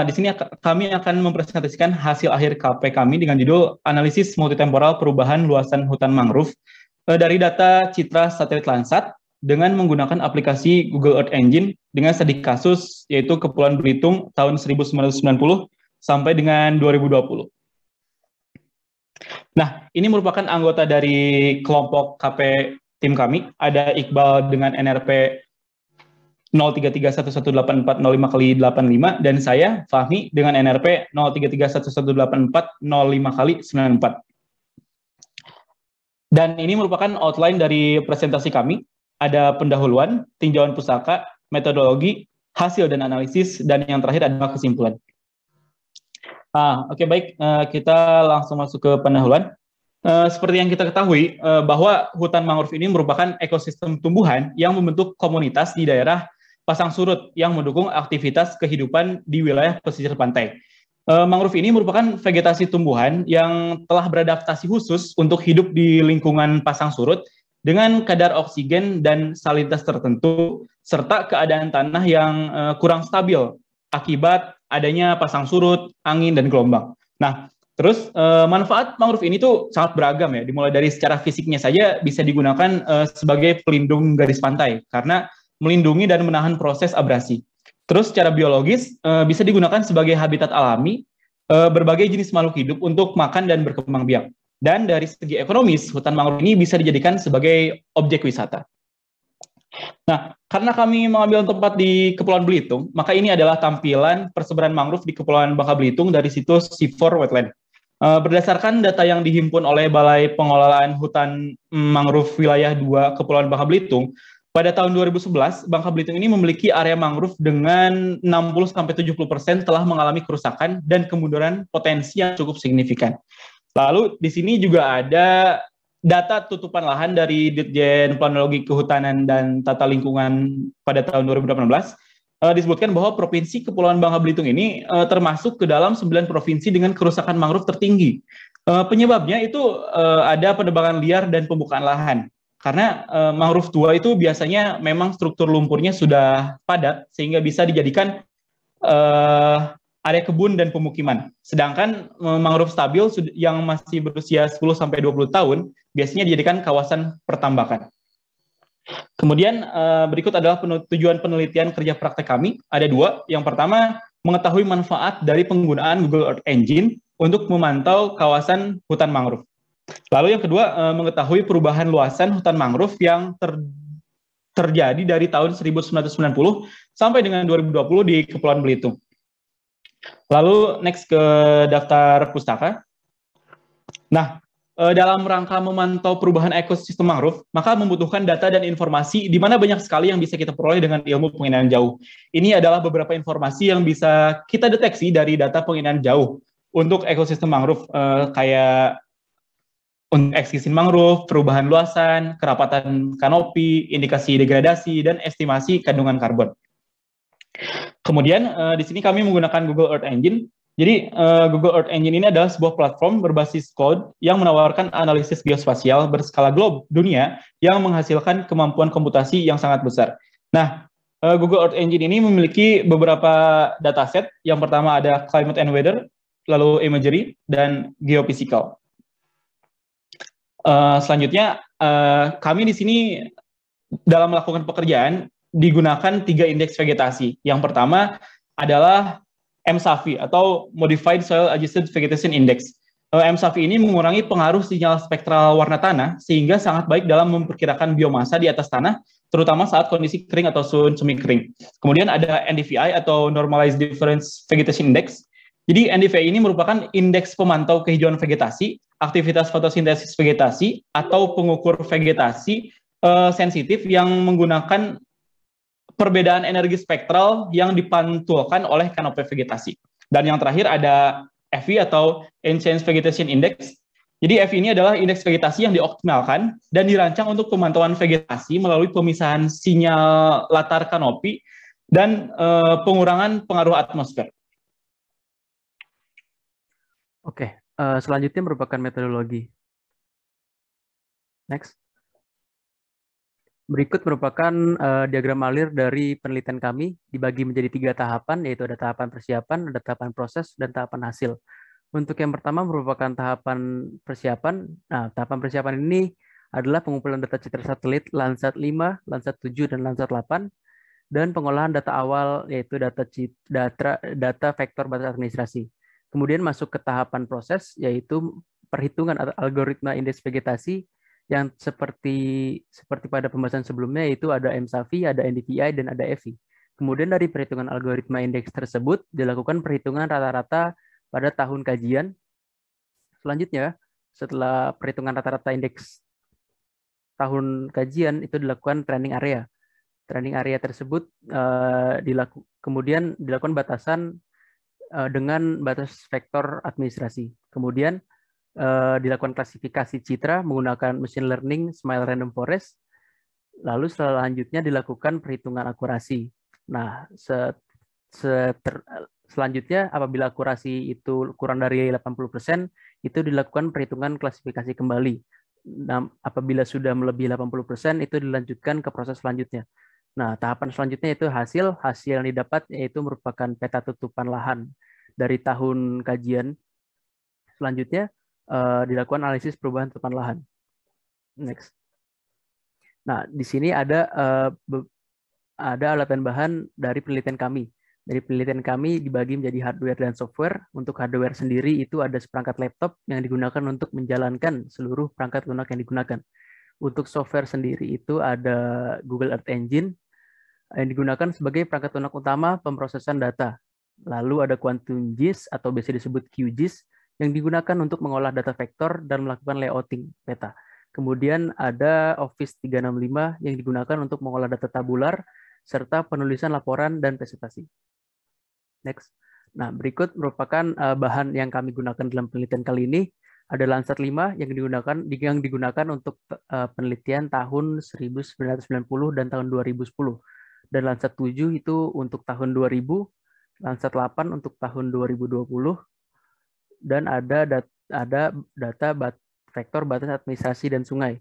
[SPEAKER 5] Di sini kami akan mempresentasikan hasil akhir KP kami dengan judul Analisis Multitemporal Perubahan Luasan Hutan Mangrove dari data citra satelit Landsat dengan menggunakan aplikasi Google Earth Engine dengan studi kasus yaitu Kepulauan Belitung tahun 1990 sampai dengan 2020. Nah, ini merupakan anggota dari kelompok KP tim kami. Ada Iqbal dengan NRP 03311845x85 dan saya Fahmi dengan NRP 03311845x94. Dan ini merupakan outline dari presentasi kami. Ada pendahuluan, tinjauan pustaka, metodologi, hasil dan analisis, dan yang terakhir adalah kesimpulan. Oke, baik, kita langsung masuk ke pendahuluan. Seperti yang kita ketahui, bahwa hutan mangrove ini merupakan ekosistem tumbuhan yang membentuk komunitas di daerah pasang surut yang mendukung aktivitas kehidupan di wilayah pesisir pantai. Mangrove ini merupakan vegetasi tumbuhan yang telah beradaptasi khusus untuk hidup di lingkungan pasang surut dengan kadar oksigen dan salinitas tertentu, serta keadaan tanah yang kurang stabil akibat adanya pasang surut, angin, dan gelombang. Nah, terus manfaat mangrove ini tuh sangat beragam ya, dimulai dari secara fisiknya saja bisa digunakan sebagai pelindung garis pantai, karena melindungi dan menahan proses abrasi. Terus secara biologis bisa digunakan sebagai habitat alami berbagai jenis makhluk hidup untuk makan dan berkembang biak. Dan dari segi ekonomis, hutan mangrove ini bisa dijadikan sebagai objek wisata. Nah, karena kami mengambil tempat di Kepulauan Belitung, maka ini adalah tampilan persebaran mangrove di Kepulauan Bangka Belitung dari situs C4 Wetland. Berdasarkan data yang dihimpun oleh Balai Pengelolaan Hutan Mangrove Wilayah 2 Kepulauan Bangka Belitung, pada tahun 2011, Bangka Belitung ini memiliki area mangrove dengan 60-70% telah mengalami kerusakan dan kemunduran potensi yang cukup signifikan. Lalu di sini juga ada data tutupan lahan dari Ditjen Planologi Kehutanan dan Tata Lingkungan pada tahun 2018. Disebutkan bahwa Provinsi Kepulauan Bangka Belitung ini termasuk ke dalam 9 provinsi dengan kerusakan mangrove tertinggi. Penyebabnya itu ada penebangan liar dan pembukaan lahan. Karena mangrove tua itu biasanya memang struktur lumpurnya sudah padat sehingga bisa dijadikan area kebun dan pemukiman. Sedangkan mangrove stabil yang masih berusia 10-20 tahun biasanya dijadikan kawasan pertambakan. Kemudian berikut adalah tujuan penelitian kerja praktek kami. Ada 2. Yang pertama, mengetahui manfaat dari penggunaan Google Earth Engine untuk memantau kawasan hutan mangrove. Lalu yang kedua, mengetahui perubahan luasan hutan mangrove yang terjadi dari tahun 1990 sampai dengan 2020 di Kepulauan Belitung. Lalu next ke daftar pustaka. Nah, dalam rangka memantau perubahan ekosistem mangrove, maka membutuhkan data dan informasi di mana banyak sekali yang bisa kita peroleh dengan ilmu penginanan jauh. Ini adalah beberapa informasi yang bisa kita deteksi dari data penginanan jauh untuk ekosistem mangrove, kayak untuk ekstinsi mangrove, perubahan luasan, kerapatan kanopi, indikasi degradasi, dan estimasi kandungan karbon. Kemudian di sini kami menggunakan Google Earth Engine. Jadi Google Earth Engine ini adalah sebuah platform berbasis cloud yang menawarkan analisis geospasial berskala dunia yang menghasilkan kemampuan komputasi yang sangat besar. Nah, Google Earth Engine ini memiliki beberapa dataset. Yang pertama ada Climate and Weather, lalu imagery, dan geophysical. Selanjutnya, kami di sini dalam melakukan pekerjaan digunakan 3 indeks vegetasi. Yang pertama adalah MSAVI atau Modified Soil Adjusted Vegetation Index. MSAVI ini mengurangi pengaruh sinyal spektral warna tanah sehingga sangat baik dalam memperkirakan biomasa di atas tanah, terutama saat kondisi kering atau semi kering. Kemudian ada NDVI atau Normalized Difference Vegetation Index. Jadi NDVI ini merupakan indeks pemantau kehijauan vegetasi, aktivitas fotosintesis vegetasi, atau pengukur vegetasi sensitif yang menggunakan perbedaan energi spektral yang dipantulkan oleh kanopi vegetasi. Dan yang terakhir ada FV atau Enhanced Vegetation Index. Jadi FV ini adalah indeks vegetasi yang dioptimalkan dan dirancang untuk pemantauan vegetasi melalui pemisahan sinyal latar kanopi dan pengurangan pengaruh atmosfer.
[SPEAKER 6] Oke, selanjutnya merupakan metodologi. Next. Berikut merupakan diagram alir dari penelitian kami, dibagi menjadi 3 tahapan, yaitu ada tahapan persiapan, ada tahapan proses, dan tahapan hasil. Untuk yang pertama merupakan tahapan persiapan. Nah, tahapan persiapan ini adalah pengumpulan data citra satelit Landsat 5, Landsat 7, dan Landsat 8, dan pengolahan data awal, yaitu data vektor batas administrasi. Kemudian masuk ke tahapan proses, yaitu perhitungan algoritma indeks vegetasi, yang seperti pada pembahasan sebelumnya, yaitu ada MSAVI, ada NDVI, dan ada FV. Kemudian dari perhitungan algoritma indeks tersebut dilakukan perhitungan rata-rata pada tahun kajian. Selanjutnya, setelah perhitungan rata-rata indeks tahun kajian, itu dilakukan training area. Training area tersebut kemudian dilakukan batasan dengan batas vektor administrasi. Kemudian dilakukan klasifikasi citra menggunakan machine learning Smile Random Forest. Lalu selanjutnya dilakukan perhitungan akurasi. Nah, selanjutnya apabila akurasi itu kurang dari 80%, itu dilakukan perhitungan klasifikasi kembali. Nah, apabila sudah melebihi 80%, itu dilanjutkan ke proses selanjutnya. Nah, tahapan selanjutnya itu hasil yang didapat, yaitu merupakan peta tutupan lahan dari tahun kajian. Selanjutnya dilakukan analisis perubahan tutupan lahan. Next. Nah, di sini ada alat dan bahan dari penelitian kami. Dari penelitian kami dibagi menjadi hardware dan software. Untuk hardware sendiri itu ada seperangkat laptop yang digunakan untuk menjalankan seluruh perangkat lunak yang digunakan. Untuk software sendiri itu ada Google Earth Engine yang digunakan sebagai perangkat lunak utama pemrosesan data. Lalu ada Quantum GIS atau biasa disebut QGIS yang digunakan untuk mengolah data vektor dan melakukan layouting peta. Kemudian ada Office 365 yang digunakan untuk mengolah data tabular serta penulisan laporan dan presentasi. Next. Nah, berikut merupakan bahan yang kami gunakan dalam penelitian kali ini. Ada Landsat 5 yang digunakan untuk penelitian tahun 1990 dan tahun 2010. Dan Landsat 7 itu untuk tahun 2000, Landsat 8 untuk tahun 2020, dan ada data vektor batas administrasi dan sungai.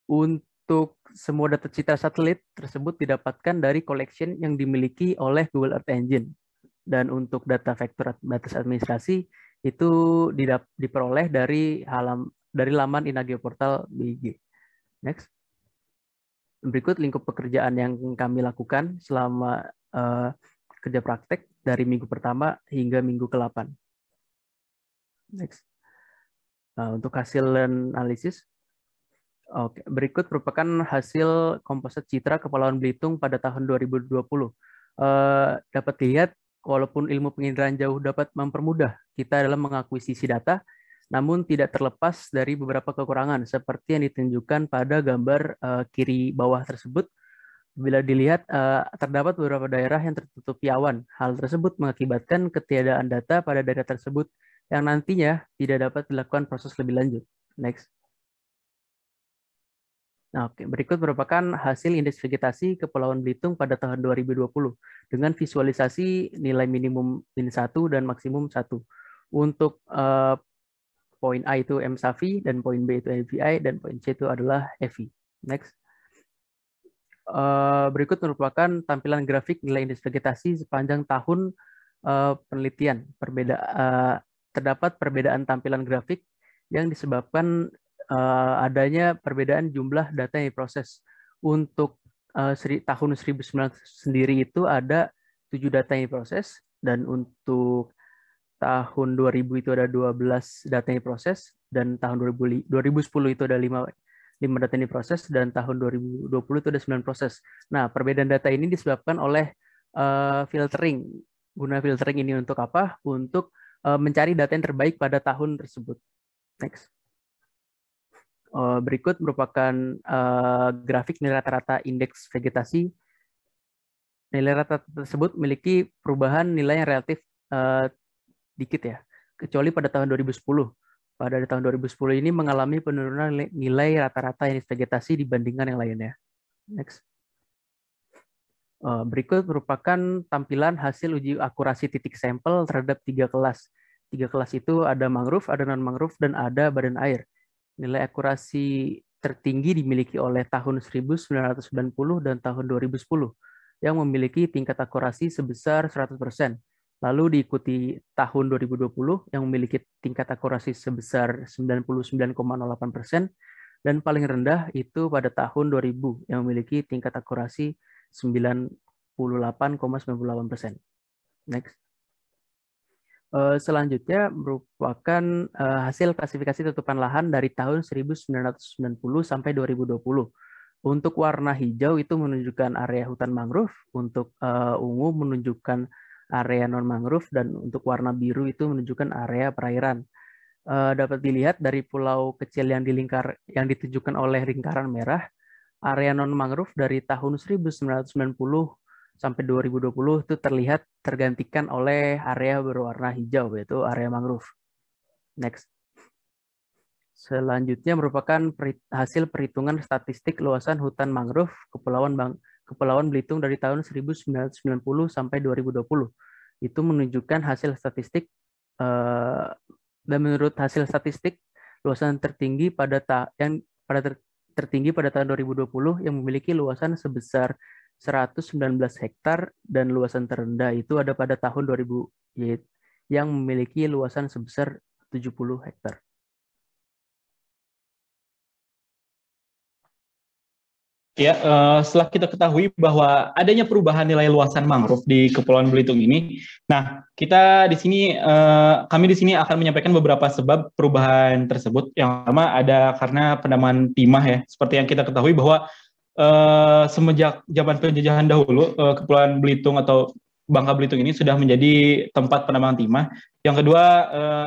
[SPEAKER 6] Untuk semua data citra satelit tersebut didapatkan dari collection yang dimiliki oleh Google Earth Engine. Dan untuk data vektor batas administrasi itu diperoleh dari laman Inageoportal BIG. Next. Berikut lingkup pekerjaan yang kami lakukan selama kerja praktek dari minggu pertama hingga minggu ke-8. Next. Nah, untuk hasil analisis, oke, berikut merupakan hasil komposit citra Kepulauan Belitung pada tahun 2020. Dapat dilihat, walaupun ilmu penginderaan jauh dapat mempermudah kita dalam mengakuisisi data, namun tidak terlepas dari beberapa kekurangan, seperti yang ditunjukkan pada gambar kiri bawah tersebut. Bila dilihat, terdapat beberapa daerah yang tertutupi awan. Hal tersebut mengakibatkan ketiadaan data pada daerah tersebut yang nantinya tidak dapat dilakukan proses lebih lanjut. Next. Nah, oke. Berikut merupakan hasil indeks vegetasi Kepulauan Belitung pada tahun 2020 dengan visualisasi nilai minimum -1 dan maksimum 1. Untuk poin A itu MSAVI, dan poin B itu NDVI, dan poin C itu adalah FV. Next. Berikut merupakan tampilan grafik nilai indeks vegetasi sepanjang tahun penelitian. terdapat perbedaan tampilan grafik yang disebabkan adanya perbedaan jumlah data yang diproses. Untuk tahun 1900 sendiri itu ada 7 data yang diproses, dan untuk tahun 2000 itu ada 12 data yang diproses, dan tahun 2010 itu ada 5 data yang diproses, dan tahun 2020 itu ada 9 proses. Nah, perbedaan data ini disebabkan oleh filtering. Guna filtering ini untuk apa? Untuk mencari data yang terbaik pada tahun tersebut. Next. Berikut merupakan grafik nilai rata-rata indeks vegetasi. Nilai rata-rata tersebut memiliki perubahan nilai yang relatif dikit ya, kecuali pada tahun 2010. Pada tahun 2010 ini mengalami penurunan nilai rata-rata indeks vegetasi dibandingkan yang lainnya. Next. Berikut merupakan tampilan hasil uji akurasi titik sampel terhadap 3 kelas. 3 kelas itu ada mangrove, ada non-mangrove, dan ada badan air. Nilai akurasi tertinggi dimiliki oleh tahun 1990 dan tahun 2010 yang memiliki tingkat akurasi sebesar 100%. Lalu diikuti tahun 2020 yang memiliki tingkat akurasi sebesar 99,08%, dan paling rendah itu pada tahun 2000 yang memiliki tingkat akurasi 98,98%. Next. Selanjutnya merupakan hasil klasifikasi tutupan lahan dari tahun 1990 sampai 2020. Untuk warna hijau itu menunjukkan area hutan mangrove, untuk ungu menunjukkan area non-mangrove, dan untuk warna biru itu menunjukkan area perairan. Dapat dilihat dari pulau kecil yang ditunjukkan oleh lingkaran merah, area non-mangrove dari tahun 1990 sampai 2020 itu terlihat tergantikan oleh area berwarna hijau, yaitu area mangrove. Next. Selanjutnya merupakan hasil perhitungan statistik luasan hutan mangrove Kepulauan Belitung dari tahun 1990 sampai 2020. Itu menunjukkan hasil statistik, dan menurut hasil statistik, luasan tertinggi pada tahun 2020 yang memiliki luasan sebesar 119 hektar, dan luasan terendah itu ada pada tahun 2000 yang memiliki luasan sebesar 70 hektar.
[SPEAKER 5] Ya, setelah kita ketahui bahwa adanya perubahan nilai luasan mangrove di Kepulauan Belitung ini, nah kita di sini, kami di sini akan menyampaikan beberapa sebab perubahan tersebut. Yang pertama ada karena penambangan timah ya, seperti yang kita ketahui bahwa semenjak zaman penjajahan dahulu, Kepulauan Belitung atau Bangka Belitung ini sudah menjadi tempat penambangan timah. Yang kedua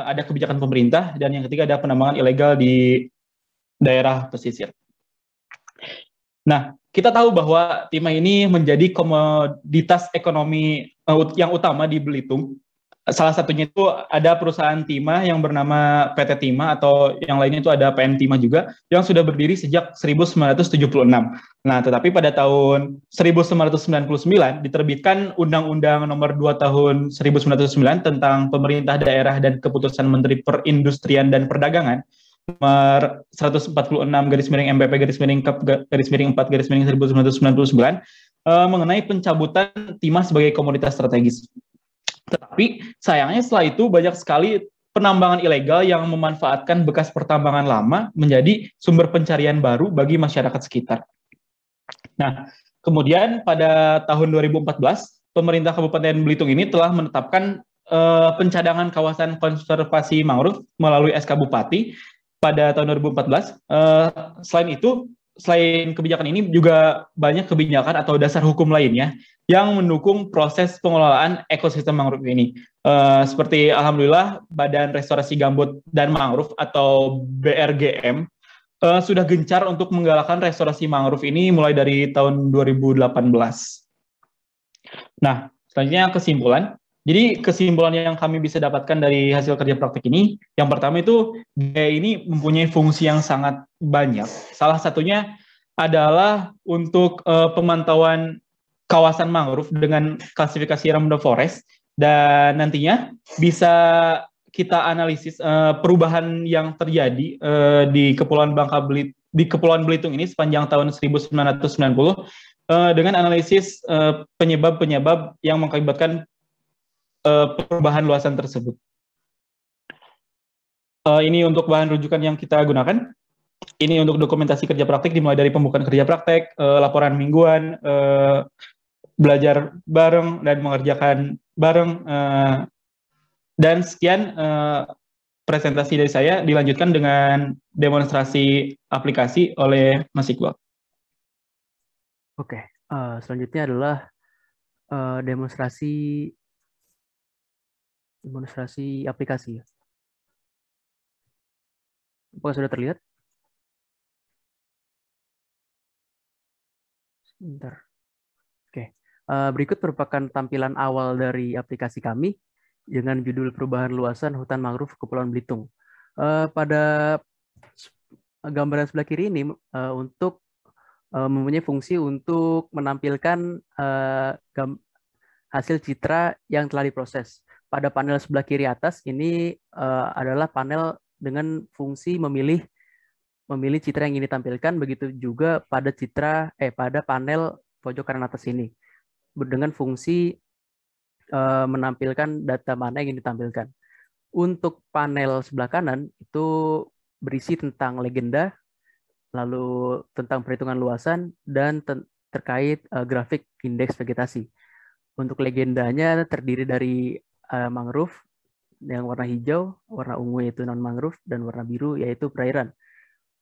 [SPEAKER 5] ada kebijakan pemerintah, dan yang ketiga ada penambangan ilegal di daerah pesisir. Nah, kita tahu bahwa timah ini menjadi komoditas ekonomi yang utama di Belitung. Salah satunya itu ada perusahaan timah yang bernama PT Timah, atau yang lainnya itu ada PN Timah juga, yang sudah berdiri sejak 1976. Nah, tetapi pada tahun 1999 diterbitkan Undang-Undang Nomor 2 Tahun 1999 tentang Pemerintah Daerah dan Keputusan Menteri Perindustrian dan Perdagangan nomor 146/MPP/4/1999 mengenai pencabutan timah sebagai komoditas strategis. Tetapi sayangnya setelah itu banyak sekali penambangan ilegal yang memanfaatkan bekas pertambangan lama menjadi sumber pencarian baru bagi masyarakat sekitar. Nah, kemudian pada tahun 2014 pemerintah Kabupaten Belitung ini telah menetapkan pencadangan kawasan konservasi mangrove melalui SK Bupati pada tahun 2014. Selain itu, selain kebijakan ini juga banyak kebijakan atau dasar hukum lainnya yang mendukung proses pengelolaan ekosistem mangrove ini. Seperti alhamdulillah Badan Restorasi Gambut dan Mangrove atau BRGM sudah gencar untuk menggalakkan restorasi mangrove ini mulai dari tahun 2018. Nah, selanjutnya kesimpulan. Jadi kesimpulan yang kami bisa dapatkan dari hasil kerja praktik ini, yang pertama itu GAIA ini mempunyai fungsi yang sangat banyak. Salah satunya adalah untuk pemantauan kawasan mangrove dengan klasifikasi Ramuda Forest, dan nantinya bisa kita analisis perubahan yang terjadi di Kepulauan Belitung ini sepanjang tahun 1990 dengan analisis penyebab-penyebab yang mengakibatkan perubahan luasan tersebut. Ini untuk bahan rujukan yang kita gunakan. Ini untuk dokumentasi kerja praktik dimulai dari pembukaan kerja praktek, laporan mingguan, belajar bareng dan mengerjakan bareng, dan sekian presentasi dari saya. Dilanjutkan dengan demonstrasi aplikasi oleh Mas Iqbal.
[SPEAKER 6] Oke, selanjutnya adalah demonstrasi aplikasi. Apakah sudah terlihat? Sebentar. Oke, berikut merupakan tampilan awal dari aplikasi kami dengan judul perubahan luasan hutan mangrove Kepulauan Belitung. Pada gambaran sebelah kiri ini untuk mempunyai fungsi untuk menampilkan hasil citra yang telah diproses. Pada panel sebelah kiri atas ini adalah panel dengan fungsi memilih citra yang ingin ditampilkan, begitu juga pada pada panel pojok kanan atas ini dengan fungsi menampilkan data mana yang ingin ditampilkan. Untuk panel sebelah kanan itu berisi tentang legenda, lalu tentang perhitungan luasan, dan terkait grafik indeks vegetasi. Untuk legendanya terdiri dari mangrove yang warna hijau, warna ungu yaitu non-mangrove, dan warna biru yaitu perairan.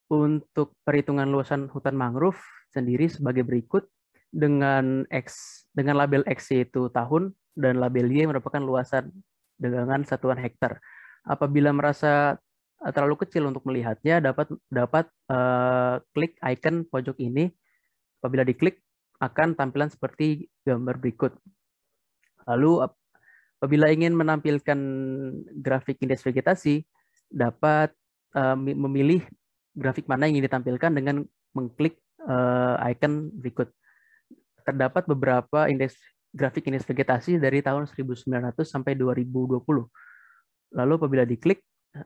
[SPEAKER 6] Untuk perhitungan luasan hutan mangrove sendiri sebagai berikut, dengan label X yaitu tahun, dan label Y merupakan luasan dengan satuan hektar. Apabila merasa terlalu kecil untuk melihatnya, dapat klik icon pojok ini. Apabila diklik, akan tampilan seperti gambar berikut. Lalu apabila ingin menampilkan grafik indeks vegetasi, dapat memilih grafik mana yang ingin ditampilkan dengan mengklik icon berikut. Terdapat beberapa grafik indeks vegetasi dari tahun 1900 sampai 2020. Lalu apabila diklik,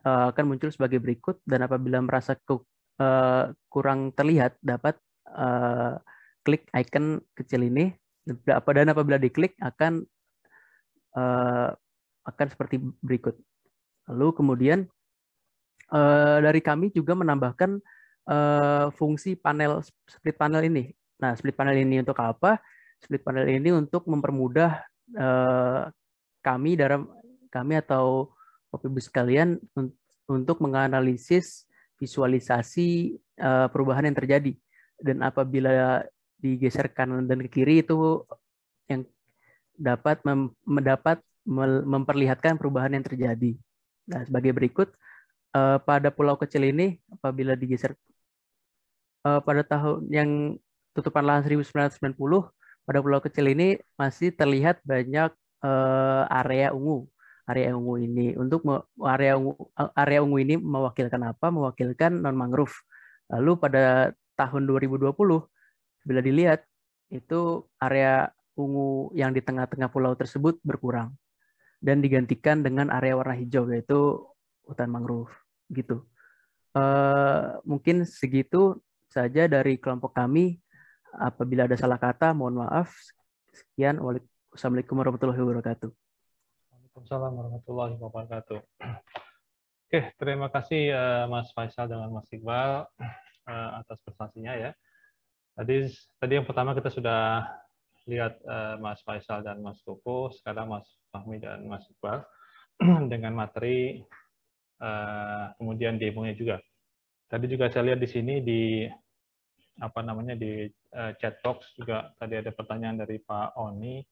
[SPEAKER 6] akan muncul sebagai berikut, dan apabila merasa kurang terlihat, dapat klik icon kecil ini, dan apabila diklik akan seperti berikut. Lalu kemudian dari kami juga menambahkan fungsi split panel ini. Nah, split panel ini untuk apa? Split panel ini untuk mempermudah kami atau Bapak Ibu sekalian untuk menganalisis visualisasi perubahan yang terjadi. Dan apabila digeser kanan dan ke kiri, itu yang dapat memperlihatkan perubahan yang terjadi. Nah, sebagai berikut, pada pulau kecil ini, apabila digeser pada tahun yang tutupan lahan 1990, pada pulau kecil ini masih terlihat banyak area ungu. Area ungu ini area ungu ini mewakilkan apa? Mewakilkan non mangrove. Lalu pada tahun 2020, bila dilihat itu area ungu yang di tengah-tengah pulau tersebut berkurang dan digantikan dengan area warna hijau yaitu hutan mangrove gitu. Mungkin segitu saja dari kelompok kami. Apabila ada salah kata, mohon maaf. Sekian. Wassalamualaikum warahmatullahi wabarakatuh.
[SPEAKER 1] Waalaikumsalam warahmatullahi wabarakatuh. Oke, terima kasih Mas Faisal dan Mas Iqbal atas prestasinya ya. Tadi yang pertama kita sudah lihat Mas Faisal dan Mas Koko, sekarang Mas Fahmi dan Mas Iqbal dengan materi kemudian demonya juga. Tadi juga saya lihat di sini di chat box juga tadi ada pertanyaan dari Pak Oni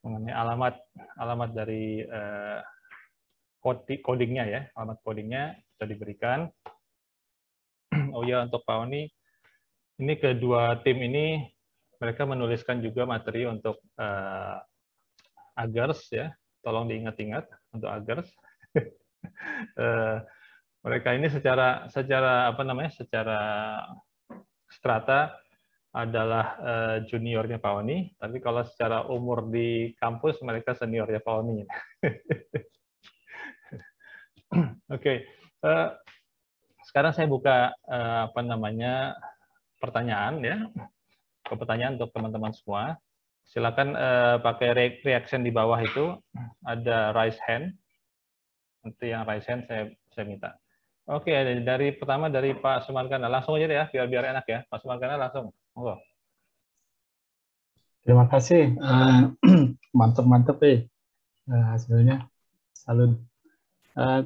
[SPEAKER 1] mengenai alamat dari codingnya ya, alamat codingnya sudah diberikan. Oh ya, untuk Pak Oni, ini kedua tim ini mereka menuliskan juga materi untuk Agers ya, tolong diingat-ingat untuk Agers. Mereka ini secara strata adalah juniornya Pak Oni, tapi kalau secara umur di kampus mereka seniornya Pak Oni. Oke, sekarang saya buka pertanyaan ya, pertanyaan untuk teman-teman semua. Silakan pakai reaction di bawah itu ada raise hand. Nanti yang raise hand saya minta. Oke, dari pertama dari Pak Sumargana. Langsung aja deh ya, biar enak ya. Pak Sumargana langsung. Monggo.
[SPEAKER 7] Terima kasih. Mantap-mantap hasilnya. Salut.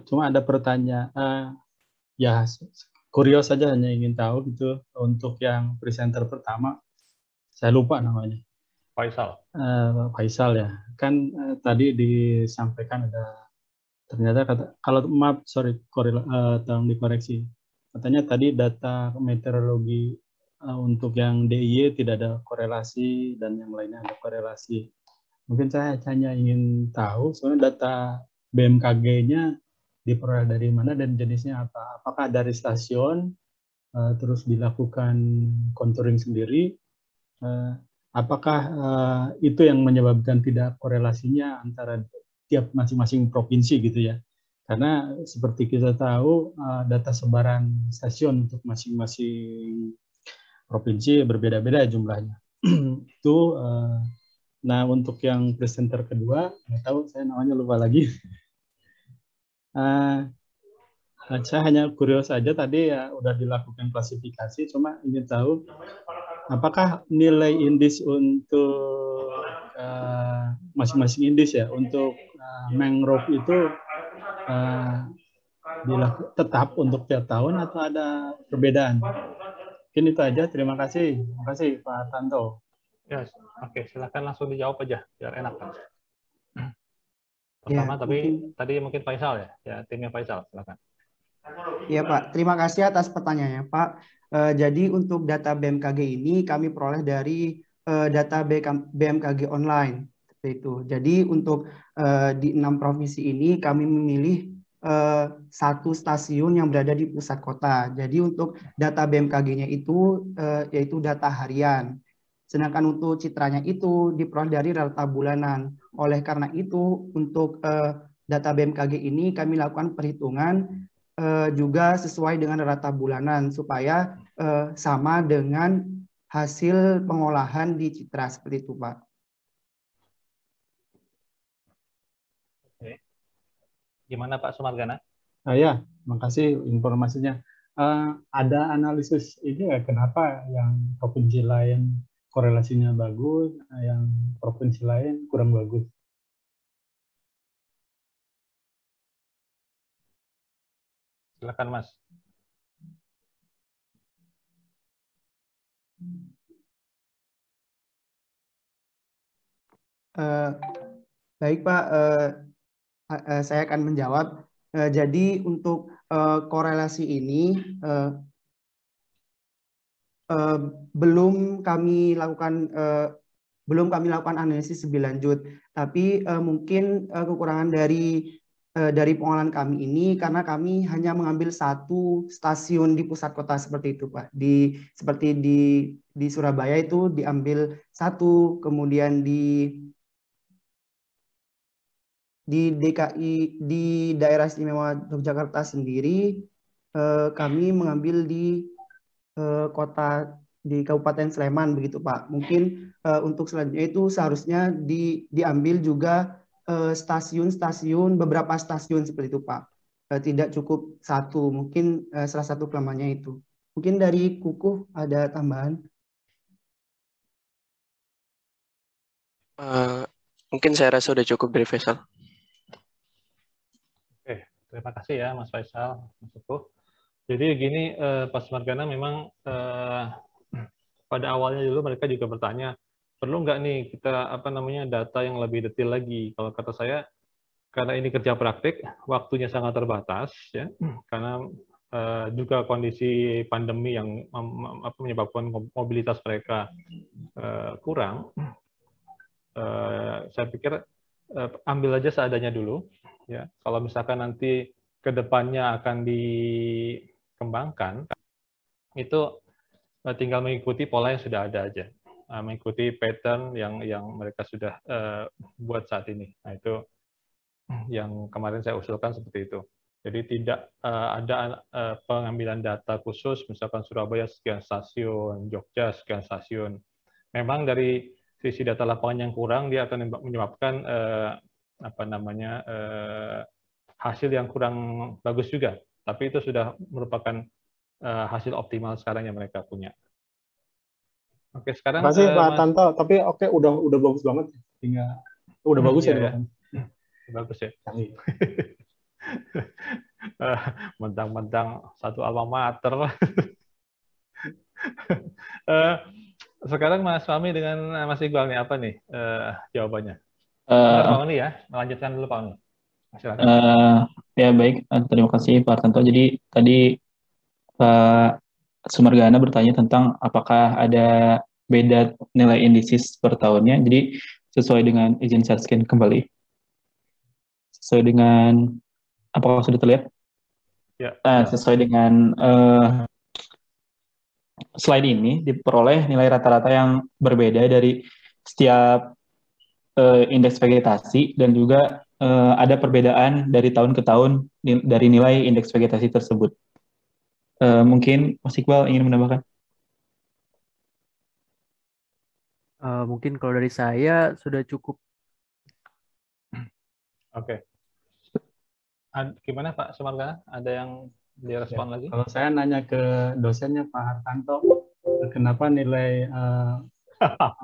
[SPEAKER 7] Cuma ada pertanyaan. Ya, kurios saja, hanya ingin tahu gitu untuk yang presenter pertama. Saya lupa namanya.
[SPEAKER 1] Faisal.
[SPEAKER 7] Faisal ya. Kan tadi disampaikan ada ternyata kalau maaf tolong dikoreksi. Katanya tadi data meteorologi untuk yang DIY tidak ada korelasi dan yang lainnya ada korelasi. Mungkin saya hanya ingin tahu sebenarnya data BMKG-nya diperoleh dari mana dan jenisnya apa? Apakah dari stasiun terus dilakukan contouring sendiri? Apakah itu yang menyebabkan tidak korelasinya antara tiap masing-masing provinsi gitu ya? Karena seperti kita tahu data sebaran stasiun untuk masing-masing provinsi berbeda-beda jumlahnya. Itu nah untuk yang presenter kedua, nggak tahu saya namanya lupa lagi. Saya hanya kurios saja tadi ya udah dilakukan klasifikasi, cuma ingin tahu apakah nilai indis untuk masing-masing indis ya untuk mangrove itu tetap untuk tiap tahun atau ada perbedaan? Mungkin itu aja. Terima kasih. Terima kasih Pak Tanto.
[SPEAKER 1] Ya, oke, silakan langsung dijawab aja biar enak kan. Pertama ya, tapi tadi mungkin Faisal ya timnya Faisal, silakan.
[SPEAKER 4] Iya Pak, terima kasih atas pertanyaannya Pak. Jadi untuk data BMKG ini kami peroleh dari data BMKG online seperti itu. Jadi untuk di 6 provinsi ini kami memilih satu stasiun yang berada di pusat kota. Jadi untuk data BMKG-nya itu yaitu data harian. Sedangkan untuk citranya itu diperoleh dari rata bulanan. Oleh karena itu untuk data BMKG ini kami lakukan perhitungan juga sesuai dengan rata bulanan supaya sama dengan hasil pengolahan di Citra seperti itu Pak.
[SPEAKER 1] Oke. Gimana Pak Sumargana?
[SPEAKER 7] Ya, makasih informasinya. Ada analisis ini ya kenapa yang provinsi lain korelasinya bagus, yang provinsi lain kurang bagus?
[SPEAKER 1] Silakan Mas.
[SPEAKER 4] Baik Pak, saya akan menjawab. Jadi untuk korelasi ini belum kami lakukan analisis lebih lanjut, tapi mungkin kekurangan dari pengolahan kami ini karena kami hanya mengambil satu stasiun di pusat kota seperti itu Pak. Seperti di Surabaya itu diambil satu, kemudian di DKI di daerah istimewa Yogyakarta sendiri kami mengambil di kota di Kabupaten Sleman begitu Pak. Mungkin untuk selanjutnya itu seharusnya diambil juga stasiun-stasiun, beberapa stasiun seperti itu Pak. Tidak cukup satu, mungkin salah satu kelemahannya itu. Mungkin dari Kukuh ada tambahan?
[SPEAKER 3] Mungkin saya rasa sudah cukup dari Faisal.
[SPEAKER 1] Oke, terima kasih ya Mas Faisal, Mas Kukuh. Jadi gini, Pak Sumargana memang pada awalnya dulu mereka juga bertanya, perlu nggak nih kita data yang lebih detail lagi? Kalau kata saya, karena ini kerja praktik, waktunya sangat terbatas, ya, karena juga kondisi pandemi yang menyebabkan mobilitas mereka kurang. Saya pikir ambil aja seadanya dulu, ya. Kalau misalkan nanti ke depannya akan dikembangkan, itu tinggal mengikuti pola yang sudah ada aja, mengikuti pattern yang mereka sudah buat saat ini. Nah itu yang kemarin saya usulkan seperti itu. Jadi tidak ada pengambilan data khusus, misalkan Surabaya sekian stasiun, Jogja sekian stasiun. Memang dari sisi data lapangan yang kurang, dia akan menyebabkan hasil yang kurang bagus juga. Tapi itu sudah merupakan hasil optimal sekarang yang mereka punya. Oke, sekarang
[SPEAKER 7] Terima kasih Pak
[SPEAKER 1] Mas,
[SPEAKER 7] Tanto, tapi oke udah bagus banget. Tinggal udah bagus
[SPEAKER 1] iya,
[SPEAKER 7] ya,
[SPEAKER 1] ya.
[SPEAKER 7] Pak.
[SPEAKER 1] Bagus ya.
[SPEAKER 7] Canggih.
[SPEAKER 1] Mentang-mentang satu alma mater. Sekarang Mas Fahmi dengan Mas Iqbal nih, apa nih jawabannya? Bentar Pak Oni ya, melanjutkan dulu Pak Oni. Silakan.
[SPEAKER 5] Ya baik, terima kasih Pak Tanto. Jadi tadi Pak Sumargana bertanya tentang apakah ada beda nilai indices per tahunnya. Jadi sesuai dengan izin share screen kembali. Sesuai dengan apakah sudah terlihat?
[SPEAKER 1] Ya.
[SPEAKER 5] Sesuai dengan slide ini diperoleh nilai rata-rata yang berbeda dari setiap indeks vegetasi dan juga ada perbedaan dari tahun ke tahun dari nilai indeks vegetasi tersebut. Mungkin Mas Iqbal ingin menambahkan?
[SPEAKER 6] Mungkin kalau dari saya sudah cukup.
[SPEAKER 1] Oke. Gimana Pak Sumargana? Ada yang direspon lagi?
[SPEAKER 7] Kalau saya nanya ke dosennya Pak Hartanto, kenapa nilai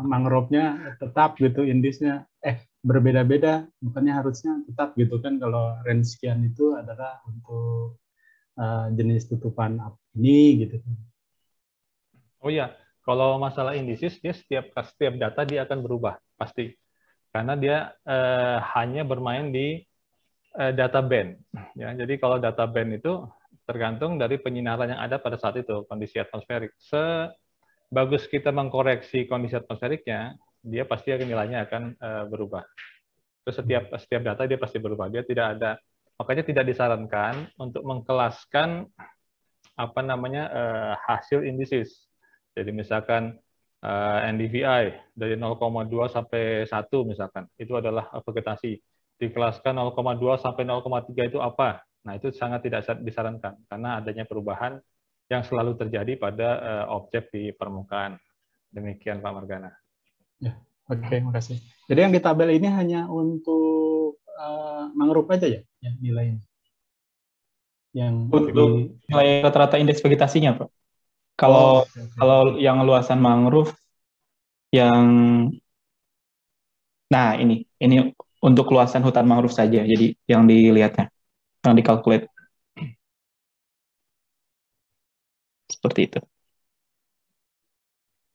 [SPEAKER 7] mangrove-nya tetap gitu indisnya berbeda-beda, bukannya harusnya tetap gitu kan, kalau range sekian itu adalah untuk jenis tutupan ini gitu.
[SPEAKER 1] Oh iya, kalau masalah indices dia setiap data dia akan berubah pasti, karena dia hanya bermain di data band. Ya, jadi kalau data band itu tergantung dari penyinaran yang ada pada saat itu, kondisi atmosferik. Sebagus kita mengkoreksi kondisi atmosferiknya, dia pasti akan nilainya akan berubah. Terus setiap data dia pasti berubah. Dia tidak ada, makanya tidak disarankan untuk mengkelaskan hasil indices. Jadi misalkan NDVI dari 0,2 sampai 1 misalkan, itu adalah vegetasi. Dikelaskan 0,2 sampai 0,3 itu apa? Nah, itu sangat tidak disarankan karena adanya perubahan yang selalu terjadi pada objek di permukaan. Demikian Pak Margana.
[SPEAKER 7] Ya, oke, makasih. Jadi yang di tabel ini hanya untuk mangrove aja ya nilainya? Yang
[SPEAKER 5] untuk nilai rata-rata indeks vegetasinya, Pak. Kalau yang luasan mangrove yang ini untuk luasan hutan mangrove saja. Jadi yang dilihatnya, yang dikalkulate. Seperti itu.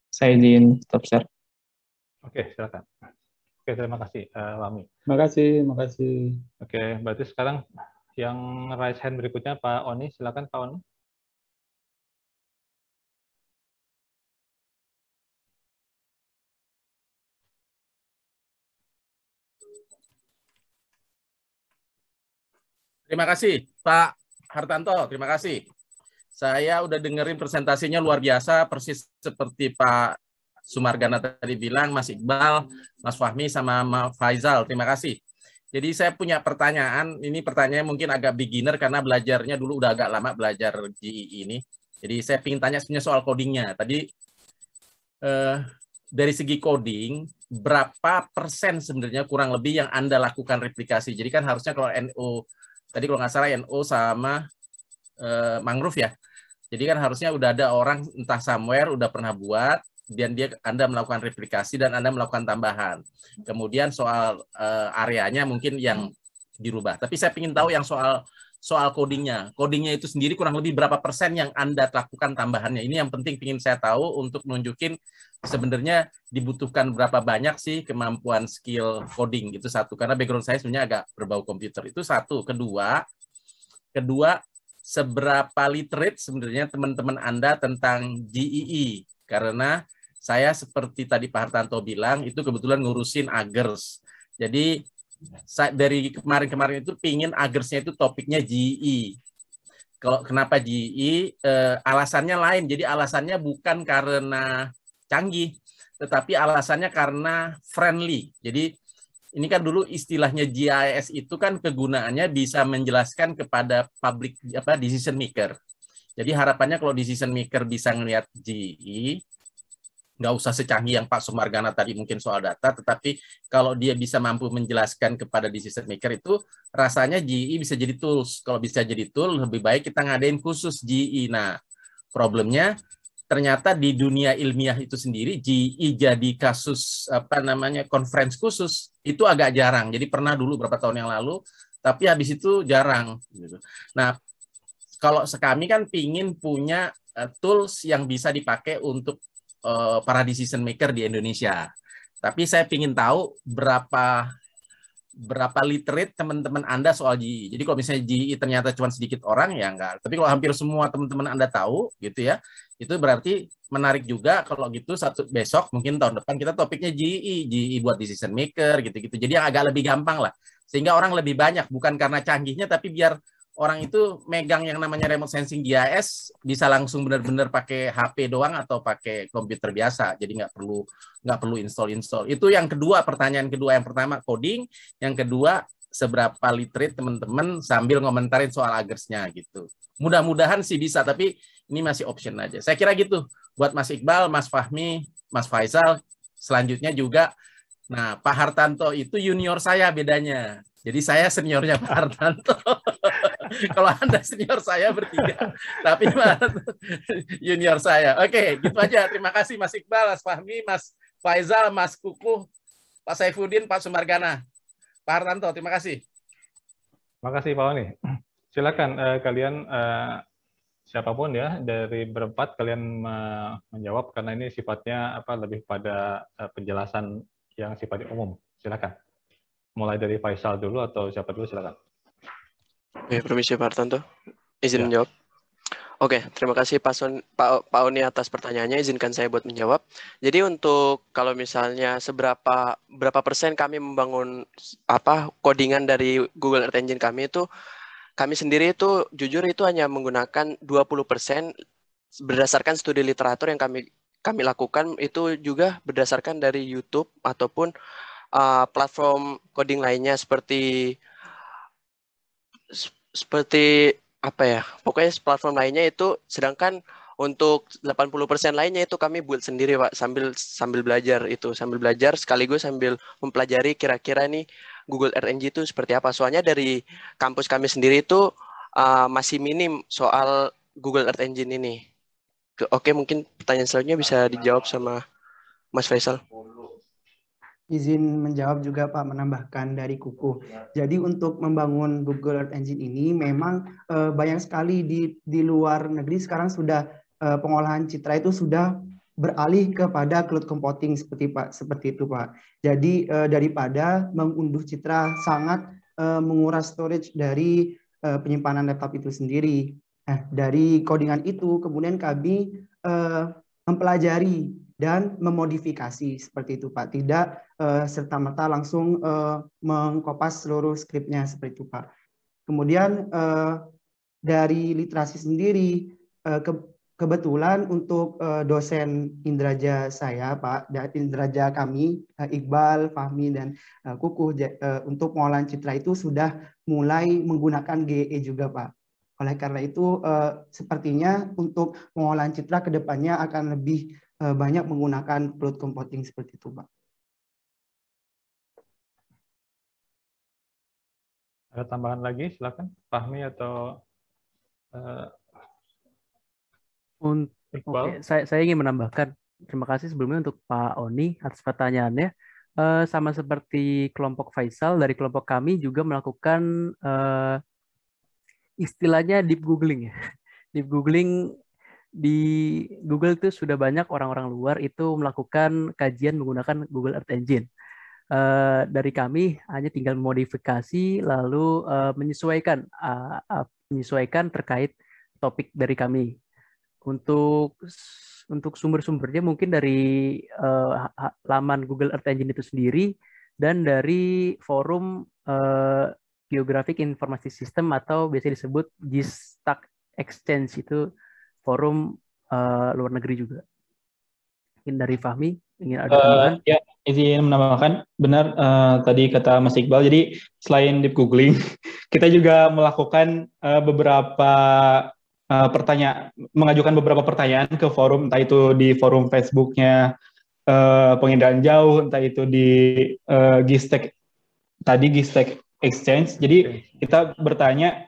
[SPEAKER 5] Saya izin stop share.
[SPEAKER 1] Oke, silakan. Oke, terima kasih, Wami.
[SPEAKER 7] Makasih.
[SPEAKER 1] Oke, berarti sekarang yang raise hand berikutnya Pak Oni, silakan Pak Oni.
[SPEAKER 8] Terima kasih, Pak Hartanto. Terima kasih. Saya udah dengerin presentasinya luar biasa, persis seperti Pak Sumargana tadi bilang, Mas Iqbal, Mas Fahmi, sama Mas Faisal. Terima kasih. Jadi saya punya pertanyaan, ini pertanyaannya mungkin agak beginner karena belajarnya dulu udah agak lama belajar GE ini. Jadi saya ingin tanya sebenarnya soal codingnya. Tadi dari segi coding, berapa persen sebenarnya kurang lebih yang Anda lakukan replikasi? Jadi kan harusnya kalau NO, tadi kalau nggak salah NO sama mangrove ya. Jadi kan harusnya udah ada orang entah somewhere udah pernah buat, dan Anda melakukan replikasi dan Anda melakukan tambahan. Kemudian soal areanya mungkin yang dirubah. Tapi saya ingin tahu yang soal codingnya. Codingnya itu sendiri kurang lebih berapa persen yang Anda lakukan tambahannya. Ini yang penting ingin saya tahu untuk nunjukin sebenarnya dibutuhkan berapa banyak sih kemampuan skill coding. Itu satu. Karena background saya sebenarnya agak berbau komputer. Itu satu. Kedua, seberapa literate sebenarnya teman-teman Anda tentang GEE. Karena saya seperti tadi Pak Hartanto bilang, itu kebetulan ngurusin Agers. Jadi dari kemarin-kemarin itu pingin Agersnya itu topiknya GE. Kalau kenapa GE? Alasannya lain. Jadi alasannya bukan karena canggih, tetapi alasannya karena friendly. Jadi ini kan dulu istilahnya GIS itu kan kegunaannya bisa menjelaskan kepada public decision maker. Jadi harapannya kalau decision maker bisa ngelihat GE, nggak usah secanggih yang Pak Sumargana tadi mungkin soal data, tetapi kalau dia bisa mampu menjelaskan kepada decision maker itu, rasanya GE bisa jadi tools. Kalau bisa jadi tool, lebih baik kita ngadain khusus GE. Nah, problemnya ternyata di dunia ilmiah itu sendiri, GE jadi kasus conference khusus itu agak jarang. Jadi pernah dulu beberapa tahun yang lalu, tapi habis itu jarang. Nah, kalau kami kan pingin punya tools yang bisa dipakai untuk para decision maker di Indonesia. Tapi saya ingin tahu berapa literate teman-teman Anda soal GE. Jadi kalau misalnya GE ternyata cuma sedikit orang, ya enggak. Tapi kalau hampir semua teman-teman Anda tahu, gitu ya, itu berarti menarik juga. Kalau gitu besok, mungkin tahun depan kita topiknya GE buat decision maker, gitu-gitu. Jadi yang agak lebih gampang lah. Sehingga orang lebih banyak, bukan karena canggihnya, tapi biar orang itu megang yang namanya remote sensing GIS bisa langsung benar-benar pakai HP doang atau pakai komputer biasa. Jadi nggak perlu install. Itu yang kedua, pertanyaan kedua. Yang pertama coding, yang kedua seberapa literate teman-teman sambil ngomentarin soal agersnya gitu. Mudah-mudahan sih bisa, tapi ini masih option aja. Saya kira gitu buat Mas Iqbal, Mas Fahmi, Mas Faisal. Selanjutnya juga, nah Pak Hartanto itu junior saya bedanya. Jadi saya seniornya Pak Hartanto. Kalau Anda senior saya bertiga, tapi junior saya. Oke, gitu aja. Terima kasih Mas Iqbal, Mas Fahmi, Mas Faisal, Mas Kukuh, Pak Saifuddin, Pak Sumargana. Pak Hartanto, terima kasih.
[SPEAKER 1] Terima kasih Pak Oni. Silakan kalian siapapun ya dari berempat kalian menjawab karena ini sifatnya lebih pada penjelasan yang sifatnya umum. Silakan. Mulai dari Faisal dulu atau siapa dulu, silakan.
[SPEAKER 3] Oke, permisi Pak Hartanto. Izin menjawab. Oke, terima kasih Pak Oni atas pertanyaannya. Izinkan saya buat menjawab. Jadi untuk kalau misalnya berapa persen kami membangun codingan dari Google Earth Engine kami sendiri itu jujur itu hanya menggunakan 20% berdasarkan studi literatur yang kami lakukan, itu juga berdasarkan dari YouTube ataupun platform coding lainnya seperti pokoknya platform lainnya itu. Sedangkan untuk 80% lainnya itu kami build sendiri Pak, sambil belajar sekaligus sambil mempelajari kira-kira nih Google Earth Engine itu seperti apa. Soalnya dari kampus kami sendiri itu masih minim soal Google Earth Engine ini. Oke, mungkin pertanyaan selanjutnya bisa dijawab sama Mas Faisal.
[SPEAKER 4] Izin menjawab juga Pak, menambahkan dari Kukuh. Jadi untuk membangun Google Earth Engine ini memang banyak sekali di luar negeri sekarang sudah pengolahan citra itu sudah beralih kepada cloud computing seperti itu Pak. Jadi daripada mengunduh citra sangat menguras storage dari penyimpanan laptop itu sendiri. Nah, dari codingan itu kemudian kami mempelajari dan memodifikasi seperti itu Pak. Tidak serta-merta langsung mengkopas seluruh skripnya seperti itu Pak. Kemudian dari literasi sendiri, kebetulan untuk dosen indraja saya Pak, dan indraja kami, Iqbal, Fahmi, dan Kukuh, untuk pengolahan citra itu sudah mulai menggunakan GE juga Pak. Oleh karena itu, sepertinya untuk pengolahan citra ke depannya akan lebih banyak menggunakan cloud computing seperti itu, Pak.
[SPEAKER 1] Ada tambahan lagi, silakan, Fahmi atau
[SPEAKER 6] Oke, saya ingin menambahkan. Terima kasih sebelumnya untuk Pak Oni atas pertanyaannya. Sama seperti kelompok Faisal, dari kelompok kami juga melakukan istilahnya deep googling ya. Deep googling di Google itu sudah banyak orang-orang luar itu melakukan kajian menggunakan Google Earth Engine. Dari kami hanya tinggal modifikasi lalu menyesuaikan terkait topik dari kami. Untuk sumber-sumbernya mungkin dari laman Google Earth Engine itu sendiri dan dari forum Geographic Information System atau biasa disebut GISTAC Exchange, itu forum luar negeri juga. Mungkin dari Fahmi ingin ada tambahan?
[SPEAKER 5] Ya, izin menambahkan, benar tadi kata Mas Iqbal, jadi selain deep googling, kita juga melakukan beberapa mengajukan beberapa pertanyaan ke forum, entah itu di forum Facebooknya penginderaan jauh, entah itu di Gistek Exchange. Jadi kita bertanya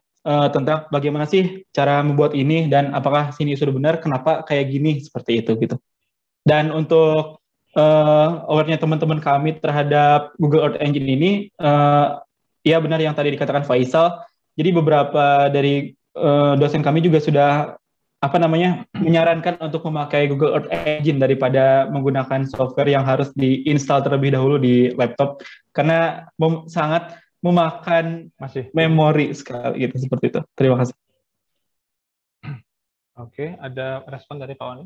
[SPEAKER 5] tentang bagaimana sih cara membuat ini dan apakah sini sudah benar, kenapa kayak gini, seperti itu gitu. Dan untuk aware-nya teman-teman kami terhadap Google Earth Engine ini, ya benar yang tadi dikatakan Faisal. Jadi beberapa dari dosen kami juga sudah menyarankan untuk memakai Google Earth Engine daripada menggunakan software yang harus diinstal terlebih dahulu di laptop, karena sangat memakan memori sekali gitu, seperti itu. Terima kasih.
[SPEAKER 1] Oke, ada respon dari Pak Oni?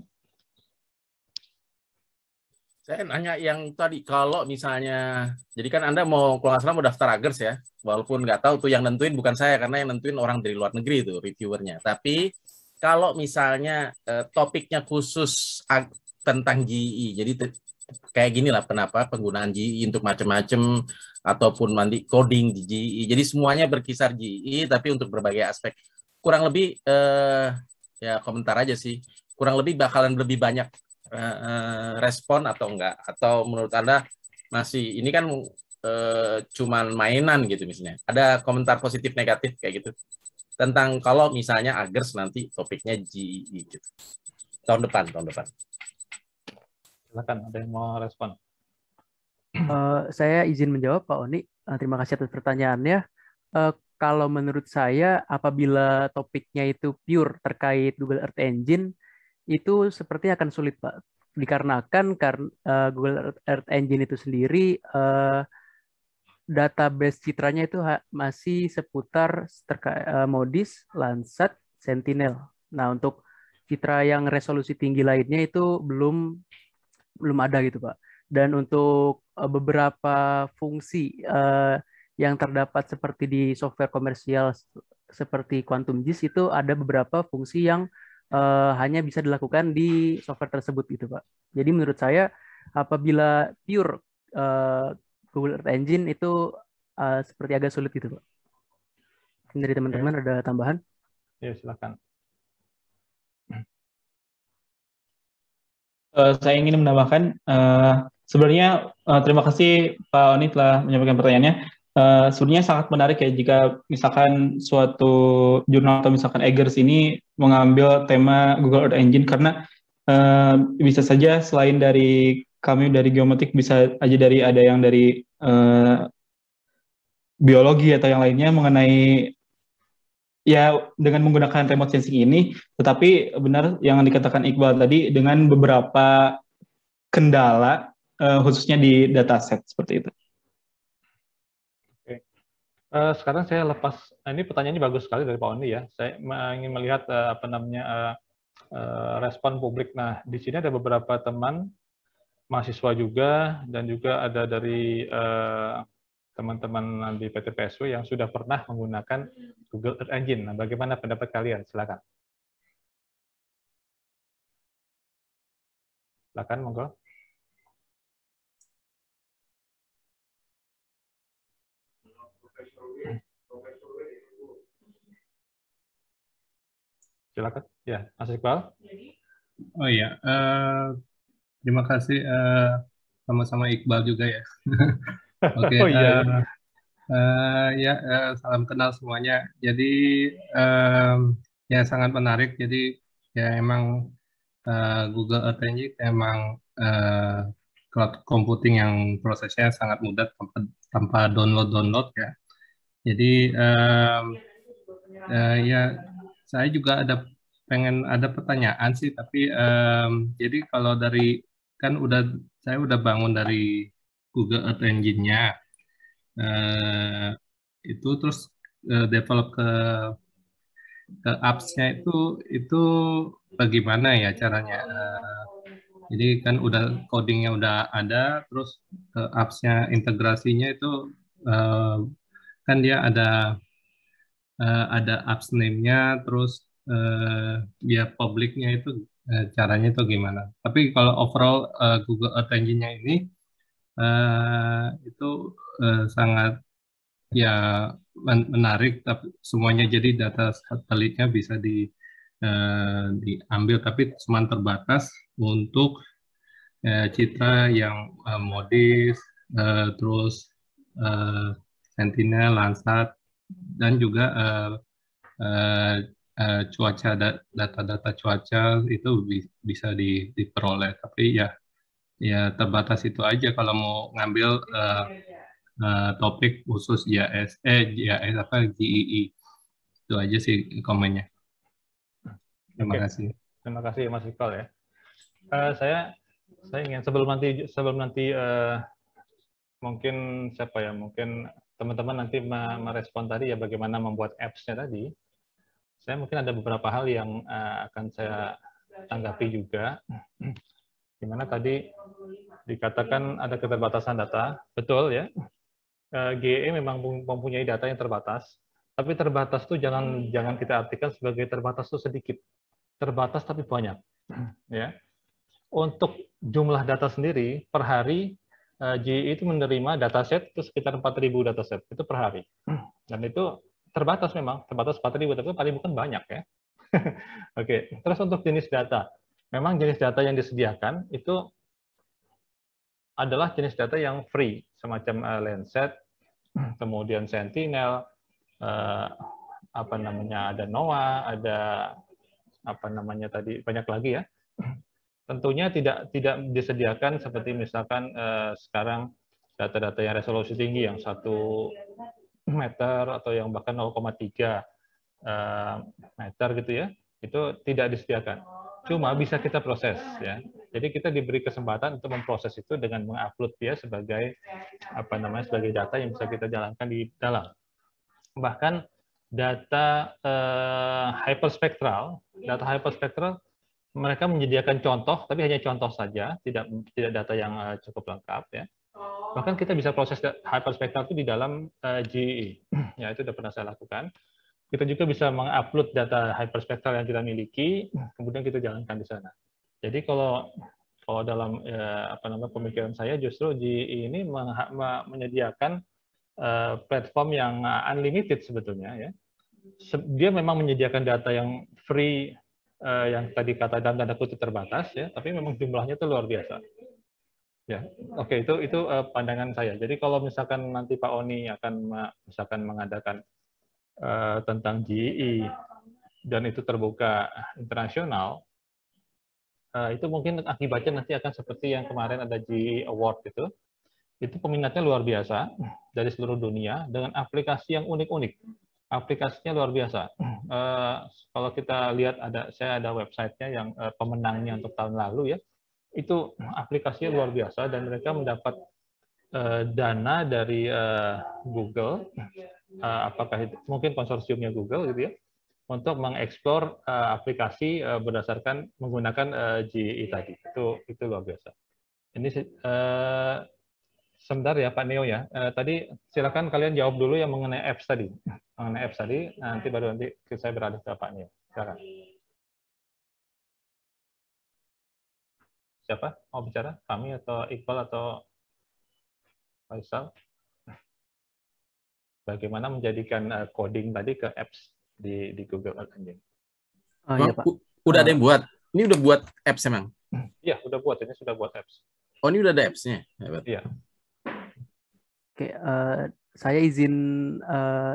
[SPEAKER 8] Saya nanya yang tadi, kalau misalnya, jadi kan Anda mau, kalau nggak salah mau daftar Agers ya, walaupun nggak tahu tuh yang nentuin bukan saya, karena yang nentuin orang dari luar negeri itu, reviewernya. Tapi kalau misalnya topiknya khusus tentang GE, jadi kayak gini lah kenapa penggunaan GE untuk macam-macam, ataupun nanti coding di GE. Jadi semuanya berkisar GE, tapi untuk berbagai aspek. Kurang lebih, ya komentar aja sih, kurang lebih bakalan lebih banyak respon atau enggak? Atau menurut Anda masih, ini kan cuman mainan gitu misalnya. Ada komentar positif negatif kayak gitu tentang kalau misalnya Agers nanti topiknya GE gitu. Tahun depan.
[SPEAKER 1] Silakan, ada yang mau respon?
[SPEAKER 6] Saya izin menjawab, Pak Oni. Terima kasih atas pertanyaannya. Kalau menurut saya, apabila topiknya itu pure terkait Google Earth Engine, itu seperti akan sulit, Pak. Dikarenakan Google Earth Engine itu sendiri, database citranya itu masih seputar Modis, Landsat, Sentinel. Nah, untuk citra yang resolusi tinggi lainnya itu belum ada gitu, Pak. Dan untuk beberapa fungsi yang terdapat seperti di software komersial seperti Quantum GIS, itu ada beberapa fungsi yang hanya bisa dilakukan di software tersebut gitu, Pak. Jadi menurut saya apabila pure Google Earth Engine itu seperti agak sulit gitu, Pak. Dari teman-teman ada tambahan?
[SPEAKER 1] Ya, silakan.
[SPEAKER 5] Saya ingin menambahkan, sebenarnya terima kasih Pak Oni telah menyampaikan pertanyaannya. Sebenarnya sangat menarik ya jika misalkan suatu jurnal atau misalkan Agers ini mengambil tema Google Earth Engine, karena bisa saja selain dari kami dari geometrik, bisa aja ada yang dari biologi atau yang lainnya mengenai ya dengan menggunakan remote sensing ini. Tetapi benar yang dikatakan Iqbal tadi, dengan beberapa kendala khususnya di dataset seperti itu.
[SPEAKER 1] Oke. Sekarang saya lepas, ini pertanyaannya bagus sekali dari Pak Ondi ya. Saya ingin melihat respon publik. Nah, di sini ada beberapa teman mahasiswa juga, dan juga ada dari teman-teman di PT PSW yang sudah pernah menggunakan Google Earth Engine. Nah, bagaimana pendapat kalian? Silakan. Silakan, monggo. Silakan. Ya, Mas Iqbal.
[SPEAKER 7] Oh iya, terima kasih sama-sama Iqbal juga ya. Oke,
[SPEAKER 1] Oh iya.
[SPEAKER 7] salam kenal semuanya. Jadi ya sangat menarik. Jadi ya emang Google Earth Engine emang cloud computing yang prosesnya sangat mudah tanpa download ya. Jadi ya saya juga pengen ada pertanyaan sih, tapi jadi kalau dari kan saya udah bangun dari Google Earth Engine-nya. Itu terus develop ke apps-nya itu bagaimana ya caranya? Jadi kan udah codingnya udah ada, terus ke apps-nya integrasinya itu kan dia ada apps name-nya, terus dia public-nya itu caranya itu gimana? Tapi kalau overall Google Earth Engine-nya ini itu sangat ya menarik, tapi semuanya jadi data satelitnya bisa
[SPEAKER 9] diambil, tapi cuma terbatas untuk citra yang modis, terus Sentinel, Landsat, dan juga cuaca, data-data cuaca itu bisa diperoleh. Tapi ya terbatas itu aja kalau mau ngambil topik khusus GIS GII. Itu aja sih komennya. Terima kasih.
[SPEAKER 1] Terima kasih Mas Iqbal ya. Saya ingin sebelum nanti mungkin mungkin teman-teman nanti merespon tadi ya bagaimana membuat apps-nya tadi. Saya mungkin ada beberapa hal yang akan saya tanggapi juga. Dimana tadi dikatakan ada keterbatasan data, betul ya. GE memang mempunyai data yang terbatas, tapi terbatas itu jangan kita artikan sebagai terbatas itu sedikit, terbatas tapi banyak, ya. Untuk jumlah data sendiri per hari GE itu menerima dataset itu sekitar 4.000 dataset itu per hari, dan itu terbatas memang, terbatas 4.000, tapi 4.000 kan banyak ya. Oke, terus untuk jenis data, memang jenis data yang disediakan itu adalah jenis data yang free, semacam Landsat, kemudian Sentinel, ada NOAA, ada banyak lagi ya. Tentunya tidak disediakan seperti misalkan sekarang data-data yang resolusi tinggi yang 1 meter atau yang bahkan 0,3 meter gitu ya, itu tidak disediakan. Cuma bisa kita proses ya. Jadi kita diberi kesempatan untuk memproses itu dengan mengupload dia sebagai sebagai data yang bisa kita jalankan di dalam. Bahkan data hyperspektral mereka menyediakan contoh, tapi hanya contoh saja, tidak data yang cukup lengkap ya. Bahkan kita bisa proses hyperspektral itu di dalam GE. Ya, itu sudah pernah saya lakukan. Kita juga bisa mengupload data hyperspektral yang kita miliki, kemudian kita jalankan di sana. Jadi kalau dalam pemikiran saya justru GE ini menyediakan platform yang unlimited sebetulnya ya. Dia memang menyediakan data yang free yang tadi kata dalam tanda kutip terbatas ya, tapi memang jumlahnya itu luar biasa. Ya, oke, itu pandangan saya. Jadi kalau misalkan nanti Pak Oni akan misalkan mengadakan tentang GE dan itu terbuka internasional, itu mungkin akibatnya nanti akan seperti yang kemarin ada GE Award itu peminatnya luar biasa dari seluruh dunia dengan aplikasi yang unik-unik. Aplikasinya luar biasa. Kalau kita lihat saya ada websitenya yang pemenangnya untuk tahun lalu ya, itu aplikasinya luar biasa dan mereka mendapat dana dari Google, apakah itu mungkin konsorsiumnya Google gitu ya, untuk mengeksplor aplikasi berdasarkan menggunakan GE tadi. Itu luar biasa. Ini sebentar ya Pak Neo ya. Tadi silakan kalian jawab dulu yang mengenai apps tadi. Mengenai apps tadi, nanti saya beralih ke Pak Neo. Silakan. Siapa mau bicara? Kami atau Iqbal atau Faisal? Bagaimana menjadikan coding tadi ke apps di Google Earth Engine?
[SPEAKER 8] Oh, iya, Pak. Udah ada yang buat? Ini udah buat apps emang?
[SPEAKER 1] Iya, udah buat. Ini sudah buat apps.
[SPEAKER 8] Oh, ini udah ada apps-nya?
[SPEAKER 1] Iya.
[SPEAKER 6] Oke, saya izin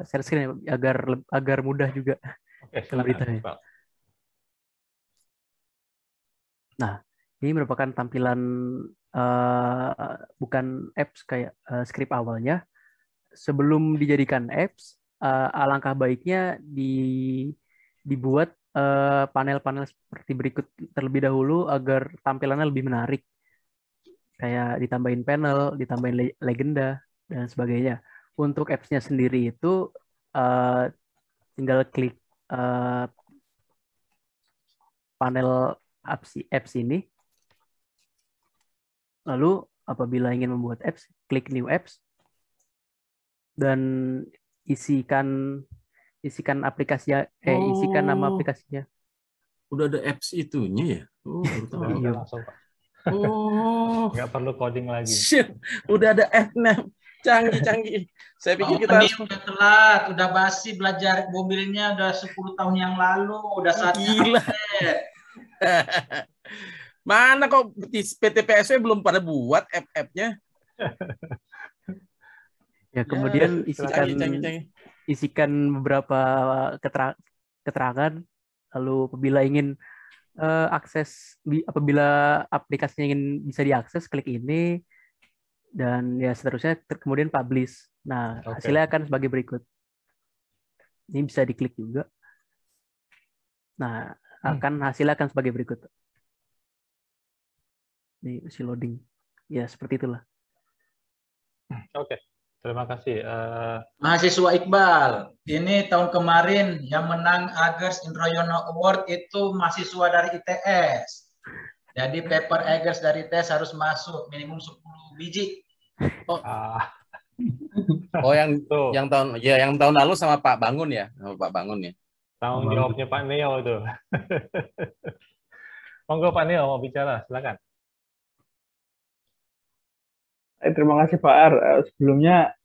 [SPEAKER 6] share screen ya, agar mudah juga.
[SPEAKER 1] Oke,
[SPEAKER 6] beritanya. Nah, ini merupakan tampilan bukan apps kayak script awalnya. Sebelum dijadikan apps, alangkah baiknya dibuat panel-panel seperti berikut terlebih dahulu agar tampilannya lebih menarik. Kayak ditambahin panel, ditambahin legenda, dan sebagainya. Untuk apps-nya sendiri itu tinggal klik panel apps ini. Lalu apabila ingin membuat apps, klik new apps dan isikan aplikasinya, isikan nama aplikasinya.
[SPEAKER 8] Udah ada apps itunya ya? Oh,
[SPEAKER 1] iya. Langsung, Pak. Oh, nggak perlu coding lagi.
[SPEAKER 8] Shit, udah ada app-nya. Canggih. Saya pikir kita
[SPEAKER 10] ini udah telat, udah basi belajar mobilnya udah 10 tahun yang lalu, udah saatnya
[SPEAKER 8] gila.
[SPEAKER 10] update.
[SPEAKER 8] Mana kok di PT PSW belum pada buat app-nya?
[SPEAKER 6] Ya, kemudian
[SPEAKER 8] canggih.
[SPEAKER 6] isikan beberapa keterangan, lalu apabila ingin apabila aplikasinya ingin bisa diakses, klik ini, dan ya seterusnya, kemudian publish. Nah, hasilnya akan sebagai berikut. Ini bisa diklik juga. Nah, hasilnya akan sebagai berikut. Ini masih loading. Ya, seperti itulah.
[SPEAKER 1] Oke, terima kasih.
[SPEAKER 10] Mahasiswa Iqbal, ini tahun kemarin yang menang Agers Indrayono Award itu mahasiswa dari ITS. Jadi paper Agers dari ITS harus masuk minimum 10 biji.
[SPEAKER 8] Yang tahun lalu sama Pak Bangun ya,
[SPEAKER 1] Tanggung jawabnya Pak Neo itu. Monggo Pak Neo mau bicara, silakan.
[SPEAKER 2] Terima kasih Pak Ar. Sebelumnya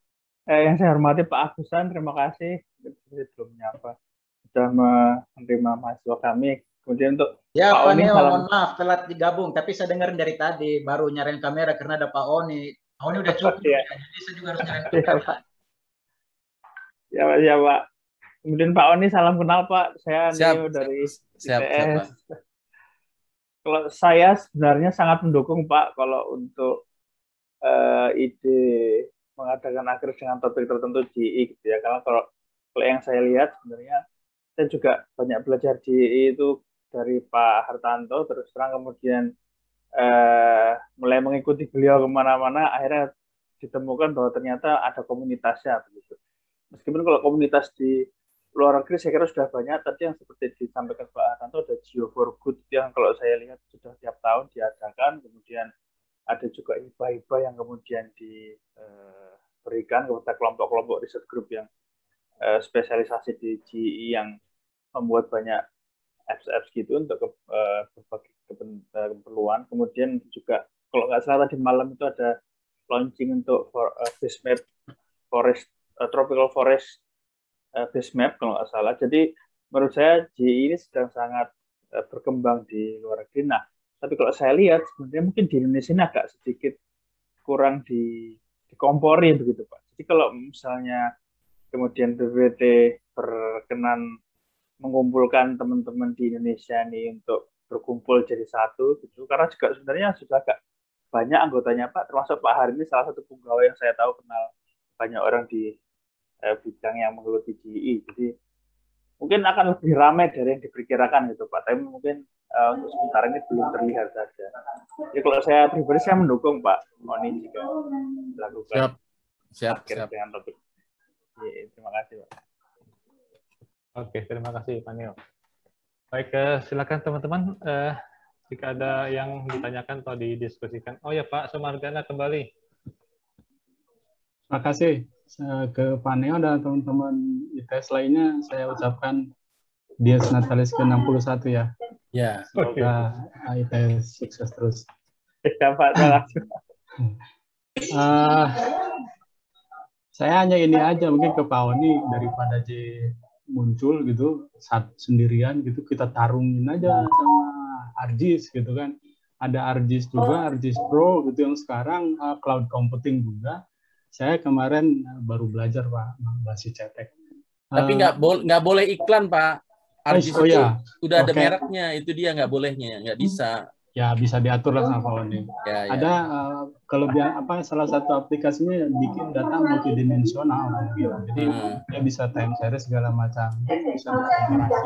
[SPEAKER 2] yang saya hormati Pak Agusan, terima kasih sebelumnya sudah menerima mahasiswa kami. Kemudian untuk
[SPEAKER 10] ya,
[SPEAKER 2] Pak
[SPEAKER 10] Oni,
[SPEAKER 2] Oni,
[SPEAKER 10] mohon maaf telat digabung, tapi saya dengerin dari tadi baru nyalain kamera karena ada Pak Oni. Pak Oni udah cukup, ya. Jadi saya juga harus nyalain kamera.
[SPEAKER 2] Ya Pak. Kemudian Pak Oni, salam kenal Pak. Saya Neo dari
[SPEAKER 8] siap,
[SPEAKER 2] ITS. Kalau saya sebenarnya sangat mendukung Pak kalau untuk ide mengadakan Agers dengan topik tertentu GI gitu ya. Karena kalau yang saya lihat sebenarnya saya juga banyak belajar GI itu dari Pak Hartanto, terus terang kemudian mulai mengikuti beliau kemana-mana, akhirnya ditemukan bahwa ternyata ada komunitasnya begitu. Meskipun kalau komunitas di luar negeri saya kira sudah banyak, tadi yang seperti disampaikan Pak Hartanto ada Geo for Good yang kalau saya lihat sudah tiap tahun diadakan, kemudian ada juga hibah-hibah yang kemudian diberikan kepada kelompok-kelompok riset grup yang spesialisasi di GI yang membuat banyak apps gitu untuk berbagai keperluan. Kemudian juga kalau nggak salah tadi malam itu ada launching untuk base map forest, tropical forest base map kalau nggak salah. Jadi menurut saya GI ini sedang sangat berkembang di luar negeri. Nah, tapi kalau saya lihat sebenarnya mungkin di Indonesia ini agak sedikit kurang dikompori begitu Pak. Jadi kalau misalnya kemudian BPT berkenan mengumpulkan teman-teman di Indonesia ini untuk berkumpul jadi satu gitu, karena juga sebenarnya sudah agak banyak anggotanya Pak, termasuk Pak Hari ini salah satu pegawai yang saya tahu kenal banyak orang di bidang yang menggeluti GI. Jadi mungkin akan lebih ramai dari yang diperkirakan gitu Pak, tapi mungkin untuk sementara ini belum terlihat saja. Jadi kalau saya pribadi saya mendukung Pak Oni jika melakukan
[SPEAKER 8] siap.
[SPEAKER 2] dengan topik. Ya, terima kasih Pak.
[SPEAKER 1] Oke, terima kasih Pak Neo. Baik, silakan teman-teman. Jika ada yang ditanyakan atau didiskusikan. Oh ya Pak Sumardana kembali.
[SPEAKER 7] Terima kasih ke Pak Neo dan teman-teman ITS lainnya. Saya ucapkan Dies Natalis ke-61 ya.
[SPEAKER 8] Ya.
[SPEAKER 7] Semoga ITS sukses terus.
[SPEAKER 2] Ya Pak, terima kasih.
[SPEAKER 7] Saya hanya ini aja mungkin ke Pak Oni, daripada muncul gitu sendirian gitu, kita tarungin aja sama ArcGIS gitu kan. Ada ArcGIS juga, ArcGIS Pro gitu yang sekarang cloud computing juga. Saya kemarin baru belajar Pak masih cetek.
[SPEAKER 8] Tapi nggak boleh iklan Pak. ArcGIS itu udah ada mereknya, itu dia nggak bolehnya, nggak bisa.
[SPEAKER 7] Ya bisa diatur lah sama Pak Oni.
[SPEAKER 8] Ya.
[SPEAKER 7] Ada kelebihan salah satu aplikasinya bikin data multidimensional gitu. Jadi dia bisa time series segala macam. Bisa komparasi.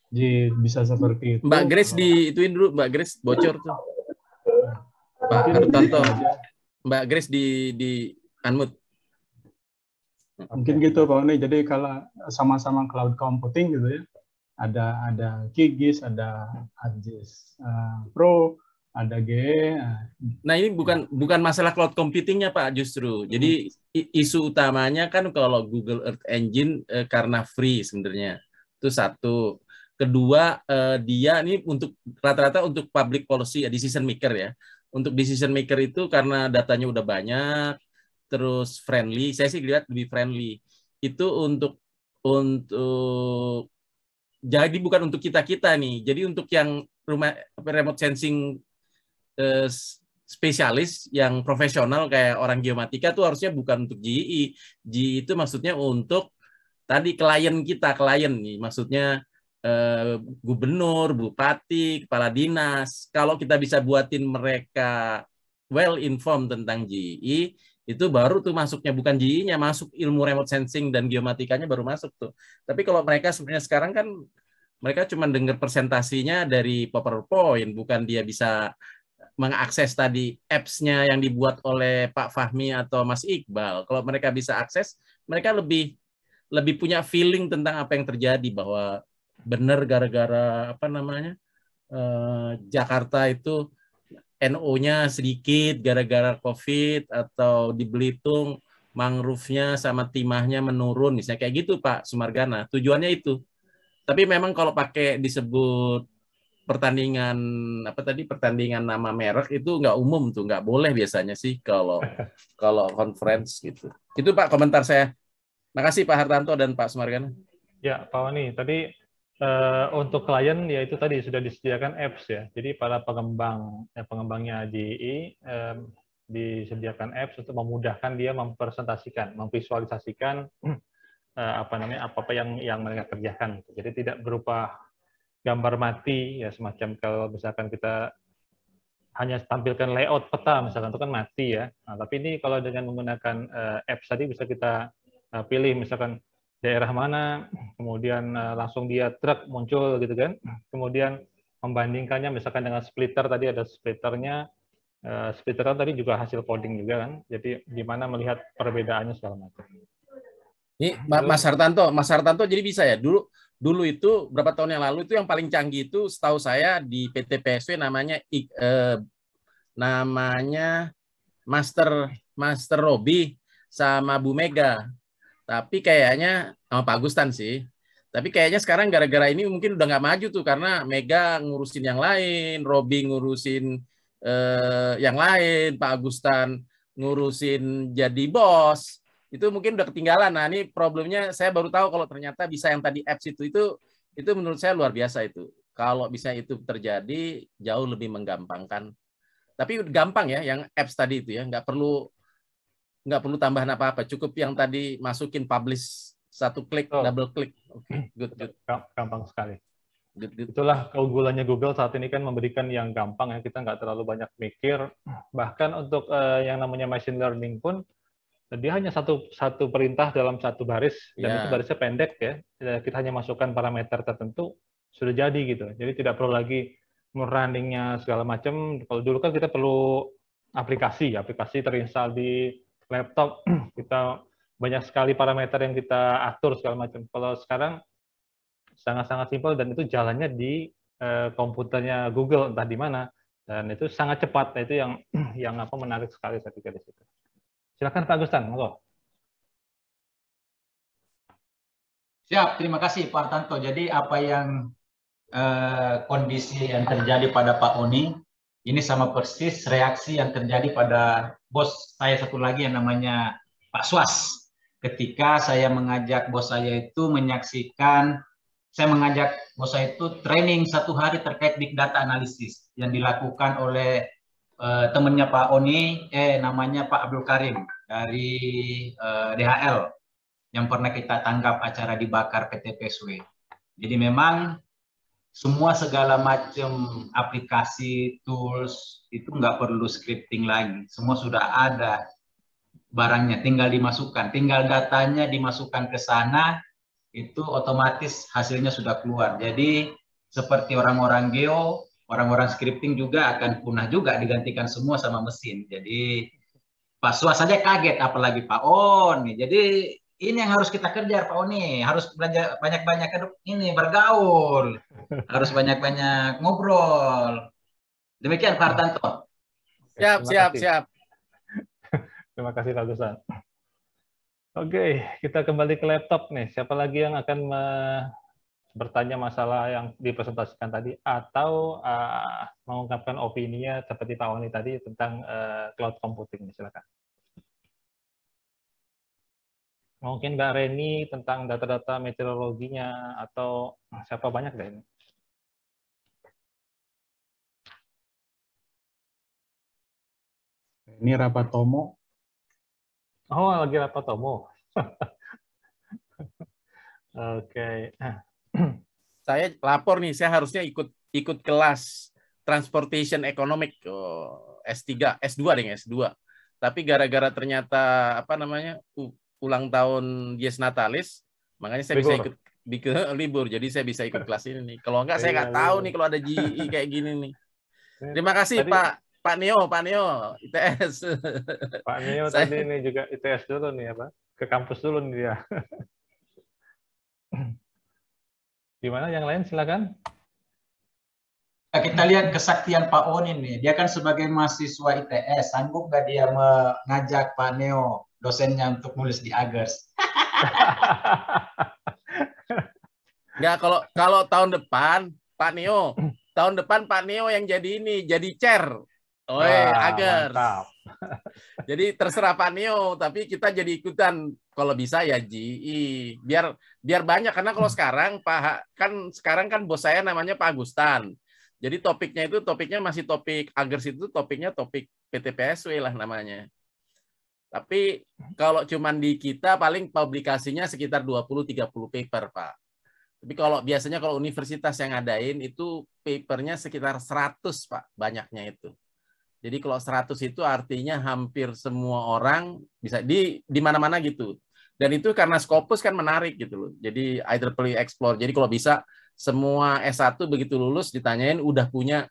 [SPEAKER 7] Jadi bisa seperti itu.
[SPEAKER 8] Mbak Grace ituin dulu, Mbak Grace bocor tuh. Pak Hartanto. Mbak Grace di unmute.
[SPEAKER 7] Mungkin gitu Pak Oni. Jadi kalau sama-sama cloud computing gitu ya. Ada QGIS, ada ArcGIS Pro, ada GE.
[SPEAKER 8] Nah ini bukan masalah cloud computingnya Pak justru. Jadi isu utamanya kan kalau Google Earth Engine karena free sebenarnya itu satu. Kedua dia ini untuk rata-rata untuk public policy decision maker ya. Untuk decision maker itu karena datanya udah banyak, terus friendly, saya sih lihat lebih friendly. Itu untuk jadi bukan untuk kita nih. Jadi untuk yang remote sensing spesialis yang profesional kayak orang geomatika tuh harusnya bukan untuk GI. GI itu maksudnya untuk tadi klien nih, maksudnya gubernur, bupati, kepala dinas. Kalau kita bisa buatin mereka well informed tentang GI, itu baru tuh masuknya, bukan GI-nya, masuk ilmu remote sensing dan geomatikanya baru masuk tuh. Tapi kalau mereka sebenarnya sekarang kan mereka cuma dengar presentasinya dari PowerPoint, bukan dia bisa mengakses tadi apps-nya yang dibuat oleh Pak Fahmi atau Mas Iqbal. Kalau mereka bisa akses, mereka lebih punya feeling tentang apa yang terjadi, bahwa benar gara-gara Jakarta itu NO-nya sedikit gara-gara COVID, atau di Belitung mangrove-nya sama timahnya menurun, misalnya kayak gitu Pak Sumargana. Tujuannya itu. Tapi memang kalau pakai disebut pertandingan pertandingan nama merek itu nggak umum tuh, nggak boleh biasanya sih kalau conference gitu. Itu Pak komentar saya. Makasih Pak Hartanto dan Pak Sumargana.
[SPEAKER 1] Ya Pak Wani, tadi untuk klien ya itu tadi sudah disediakan apps ya. Jadi para pengembangnya GI disediakan apps untuk memudahkan dia mempresentasikan, memvisualisasikan apa yang mereka kerjakan. Jadi tidak berupa gambar mati ya, semacam kalau misalkan kita hanya tampilkan layout peta misalkan itu kan mati ya. Nah, tapi ini kalau dengan menggunakan apps tadi bisa kita pilih misalkan daerah mana, kemudian langsung dia truk muncul gitu kan. Kemudian membandingkannya misalkan dengan splitter, tadi ada splitternya. Splitter tadi juga hasil coding juga kan. Jadi gimana melihat perbedaannya segala macam.
[SPEAKER 8] Ini Mas Hartanto jadi bisa ya. Dulu itu berapa tahun yang lalu itu yang paling canggih itu setahu saya di PT PSW namanya Master Robi sama Bu Mega. Tapi kayaknya sama Pak Agustan sih. Tapi kayaknya sekarang gara-gara ini mungkin udah nggak maju tuh, karena Mega ngurusin yang lain, Robi ngurusin yang lain, Pak Agustan ngurusin jadi bos. Itu mungkin udah ketinggalan. Nah, ini problemnya saya baru tahu kalau ternyata bisa yang tadi apps itu menurut saya luar biasa itu. Kalau bisa itu terjadi jauh lebih menggampangkan. Tapi gampang ya yang apps tadi itu ya, nggak perlu tambahan apa-apa. Cukup yang tadi masukin publish, satu klik, double klik. Oke, good.
[SPEAKER 1] Gampang sekali.
[SPEAKER 8] Good.
[SPEAKER 1] Itulah keunggulannya Google saat ini kan, memberikan yang gampang ya, kita nggak terlalu banyak mikir. Bahkan untuk yang namanya machine learning pun dia hanya satu perintah dalam satu baris, dan itu barisnya pendek ya. Kita hanya masukkan parameter tertentu, sudah jadi gitu. Jadi tidak perlu lagi merunningnya segala macam. Kalau dulu kan kita perlu aplikasi terinstall di laptop, kita banyak sekali parameter yang kita atur segala macam. Kalau sekarang sangat-sangat simpel, dan itu jalannya di komputernya Google entah di mana, dan itu sangat cepat. Nah, itu yang menarik sekali saya pikir di situ. Silakan Pak Agustan, monggo.
[SPEAKER 10] Siap, terima kasih Pak Hartanto. Jadi apa yang kondisi yang terjadi pada Pak Oni, ini sama persis reaksi yang terjadi pada bos saya satu lagi yang namanya Pak Swas. Ketika saya mengajak bos saya itu training 1 hari terkait big data analisis yang dilakukan oleh temannya Pak Oni, namanya Pak Abdul Karim dari DHL yang pernah kita tanggap acara dibakar PT PSW. Jadi memang segala macam aplikasi, tools itu nggak perlu scripting lagi, semua sudah ada barangnya, tinggal dimasukkan, tinggal datanya dimasukkan ke sana, itu otomatis hasilnya sudah keluar. Jadi seperti orang-orang scripting juga akan punah juga, digantikan semua sama mesin. Jadi Pak Swas saja kaget, apalagi Pak On. Jadi ini yang harus kita kejar Pak Oni, harus belajar banyak-banyak ini bergaul, harus banyak-banyak ngobrol. Demikian Pak Hartanto.
[SPEAKER 8] Siap.
[SPEAKER 1] Terima kasih Pak Agustan. Oke, kita kembali ke laptop nih. Siapa lagi yang akan bertanya masalah yang dipresentasikan tadi, atau mengungkapkan opininya seperti Pak Oni tadi tentang cloud computing? Silakan. Mungkin Mbak Reni tentang data-data meteorologinya, atau siapa banyak deh ini.
[SPEAKER 7] Ini rapat Tomo.
[SPEAKER 1] Oh, lagi rapat Tomo. Oke.
[SPEAKER 8] Saya lapor nih, saya harusnya ikut kelas Transportation Economic S3, S2 deh, S2. Tapi gara-gara ternyata ulang tahun Dies Natalis, makanya saya bisa ikut libur. Jadi saya bisa ikut kelas ini nih. Kalau enggak saya nggak tahu nih kalau ada GE kayak gini nih. Terima kasih Pak Neo ITS.
[SPEAKER 1] Pak Neo tadi ini juga ITS dulu nih apa? Ke kampus dulu nih dia. Gimana yang lain, silakan.
[SPEAKER 10] Kita lihat kesaktian Pak Oni nih. Dia kan sebagai mahasiswa ITS, sanggup nggak dia mengajak Pak Neo, dosennya, untuk nulis di Agers?
[SPEAKER 8] Nggak, kalau tahun depan Pak Neo yang jadi chair. Agers.
[SPEAKER 1] Mantap.
[SPEAKER 8] Jadi terserah Pak Neo, tapi kita jadi ikutan kalau bisa ya GE. Biar banyak, karena kalau sekarang sekarang kan bos saya namanya Pak Agustan. Jadi topiknya masih topik Agers, itu topik PTPSW lah namanya. Tapi kalau cuman di kita paling publikasinya sekitar 20-30 paper, Pak. Tapi biasanya kalau universitas yang ngadain itu papernya sekitar 100, Pak, banyaknya itu. Jadi kalau 100 itu artinya hampir semua orang bisa di mana-mana gitu. Dan itu karena Scopus kan menarik gitu loh. Jadi IEEE Explore. Jadi kalau bisa semua S1 begitu lulus ditanyain udah punya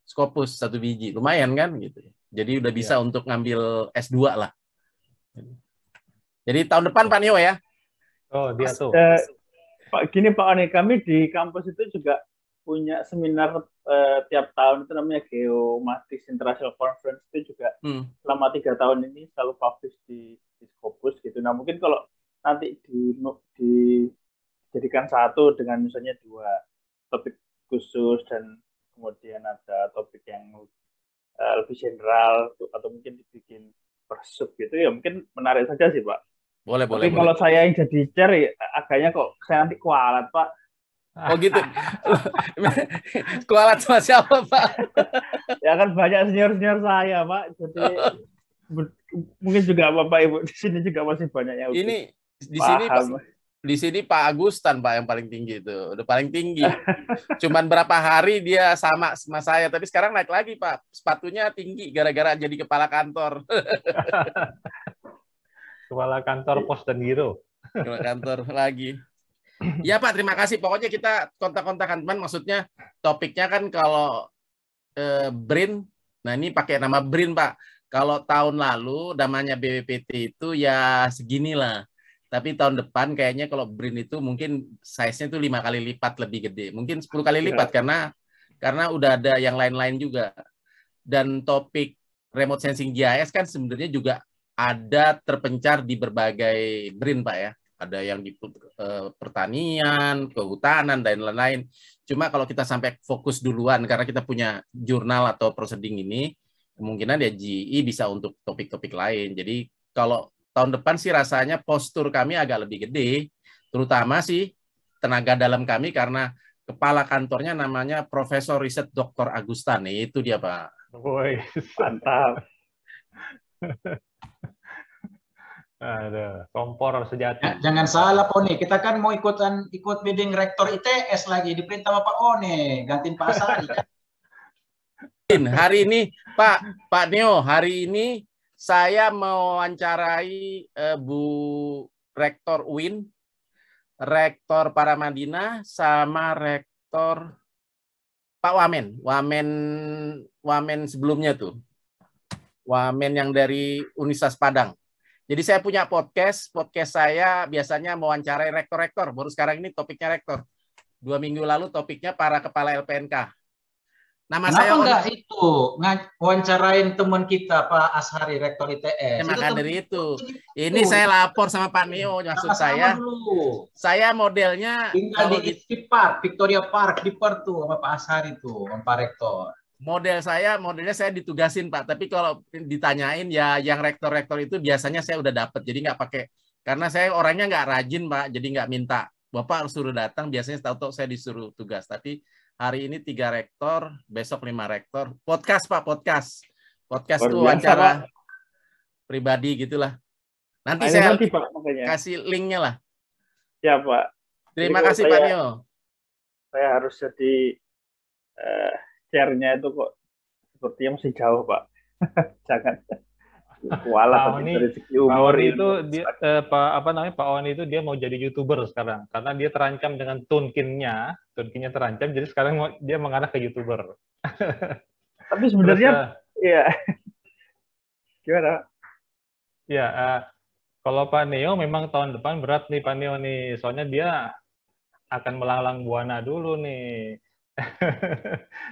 [SPEAKER 8] Scopus 1 biji. Lumayan kan gitu. Jadi udah bisa untuk ngambil S2 lah. Jadi tahun depan Pak Nio ya.
[SPEAKER 2] Oh, dia tuh. Pak Oni, kami di kampus itu juga punya seminar tiap tahun, itu namanya Geomatics International Conference, itu juga selama 3 tahun ini selalu publish di Scopus gitu. Nah, mungkin kalau nanti dijadikan satu dengan misalnya 2 topik khusus dan kemudian ada topik yang lebih general, atau mungkin dibikin bersub gitu ya, mungkin menarik saja sih, Pak.
[SPEAKER 8] Boleh.
[SPEAKER 2] Kalau saya yang jadi chair, ya, agaknya kok saya nanti kualat, Pak.
[SPEAKER 8] Oh gitu. Kualat sama siapa, Pak?
[SPEAKER 2] Ya kan banyak senior saya, Pak. Jadi mungkin juga Bapak Ibu di sini juga masih banyak yang
[SPEAKER 8] ini
[SPEAKER 2] paham.
[SPEAKER 8] Di sini Pak Agustan, Pak, yang paling tinggi itu. Udah paling tinggi. Cuman berapa hari dia sama saya, tapi sekarang naik lagi, Pak. Sepatunya tinggi gara-gara jadi kepala kantor.
[SPEAKER 1] Kepala kantor Pos dan Giro.
[SPEAKER 8] Kepala kantor lagi. Ya Pak, terima kasih. Pokoknya kita kontak-kontakan, teman. Maksudnya topiknya kan kalau BRIN, nah ini pakai nama BRIN, Pak. Kalau tahun lalu namanya BPPT itu ya seginilah. Tapi tahun depan kayaknya kalau BRIN itu mungkin size-nya itu 5 kali lipat lebih gede. Mungkin 10 kali lipat karena udah ada yang lain-lain juga. Dan topik remote sensing GIS kan sebenarnya juga ada terpencar di berbagai BRIN, Pak ya. Ada yang di pertanian, kehutanan, dan lain-lain. Cuma kalau kita sampai fokus duluan, karena kita punya jurnal atau proceeding ini, kemungkinan ya GE bisa untuk topik-topik lain. Jadi kalau tahun depan sih rasanya postur kami agak lebih gede, terutama sih tenaga dalam kami, karena kepala kantornya namanya Profesor Riset Dr. Agustan. Itu dia, Pak.
[SPEAKER 1] Woi, mantap. Ada kompor sejati.
[SPEAKER 10] Jangan salah, Pak Oni. Kita kan mau ikut bidding rektor ITS lagi, diperintah sama Pak Oni, gantiin Pak Asari.
[SPEAKER 8] Hari ini, Pak Neo, hari ini saya mewawancarai Bu Rektor UIN, Rektor Paramadina, sama Rektor Pak Wamen sebelumnya tuh. Wamen yang dari Universitas Padang. Jadi saya punya podcast saya biasanya mewawancarai rektor-rektor. Baru sekarang ini topiknya rektor. 2 minggu lalu topiknya para kepala LPNK.
[SPEAKER 10] Kenapa enggak itu wawancarain teman kita Pak Ashari, Rektor ITS?
[SPEAKER 8] Maka dari itu. Ini saya lapor sama Pak Neo. Maksud saya modelnya
[SPEAKER 10] tinggal di Park, Victoria Park di Perth tuh sama Pak Ashari tuh, sama Pak Rektor.
[SPEAKER 8] Modelnya saya ditugasin, Pak. Tapi kalau ditanyain ya yang rektor-rektor itu biasanya saya udah dapet. Jadi nggak pakai Karena saya orangnya nggak rajin, Pak, jadi nggak minta. Bapak harus suruh datang, biasanya tahu-tahu saya disuruh tugas. Tapi hari ini 3 rektor, besok 5 rektor. Podcast, Pak, podcast. Podcast itu wawancara pribadi gitulah. Nanti saya kasih linknya lah.
[SPEAKER 2] Ya, Pak.
[SPEAKER 8] Terima kasih, Pak Nio.
[SPEAKER 2] Saya harus jadi chair-nya itu kok sepertinya masih jauh, Pak. Jangan kualat dari segi umur
[SPEAKER 1] itu dia Pak Oni itu dia mau jadi YouTuber sekarang karena dia terancam dengan tunkinnya terancam, jadi sekarang dia mengarah ke YouTuber.
[SPEAKER 2] Tapi sebenarnya ya gimana?
[SPEAKER 1] Ya, kalau Pak Neo memang tahun depan berat nih Pak Neo nih, soalnya dia akan melalang buana dulu nih.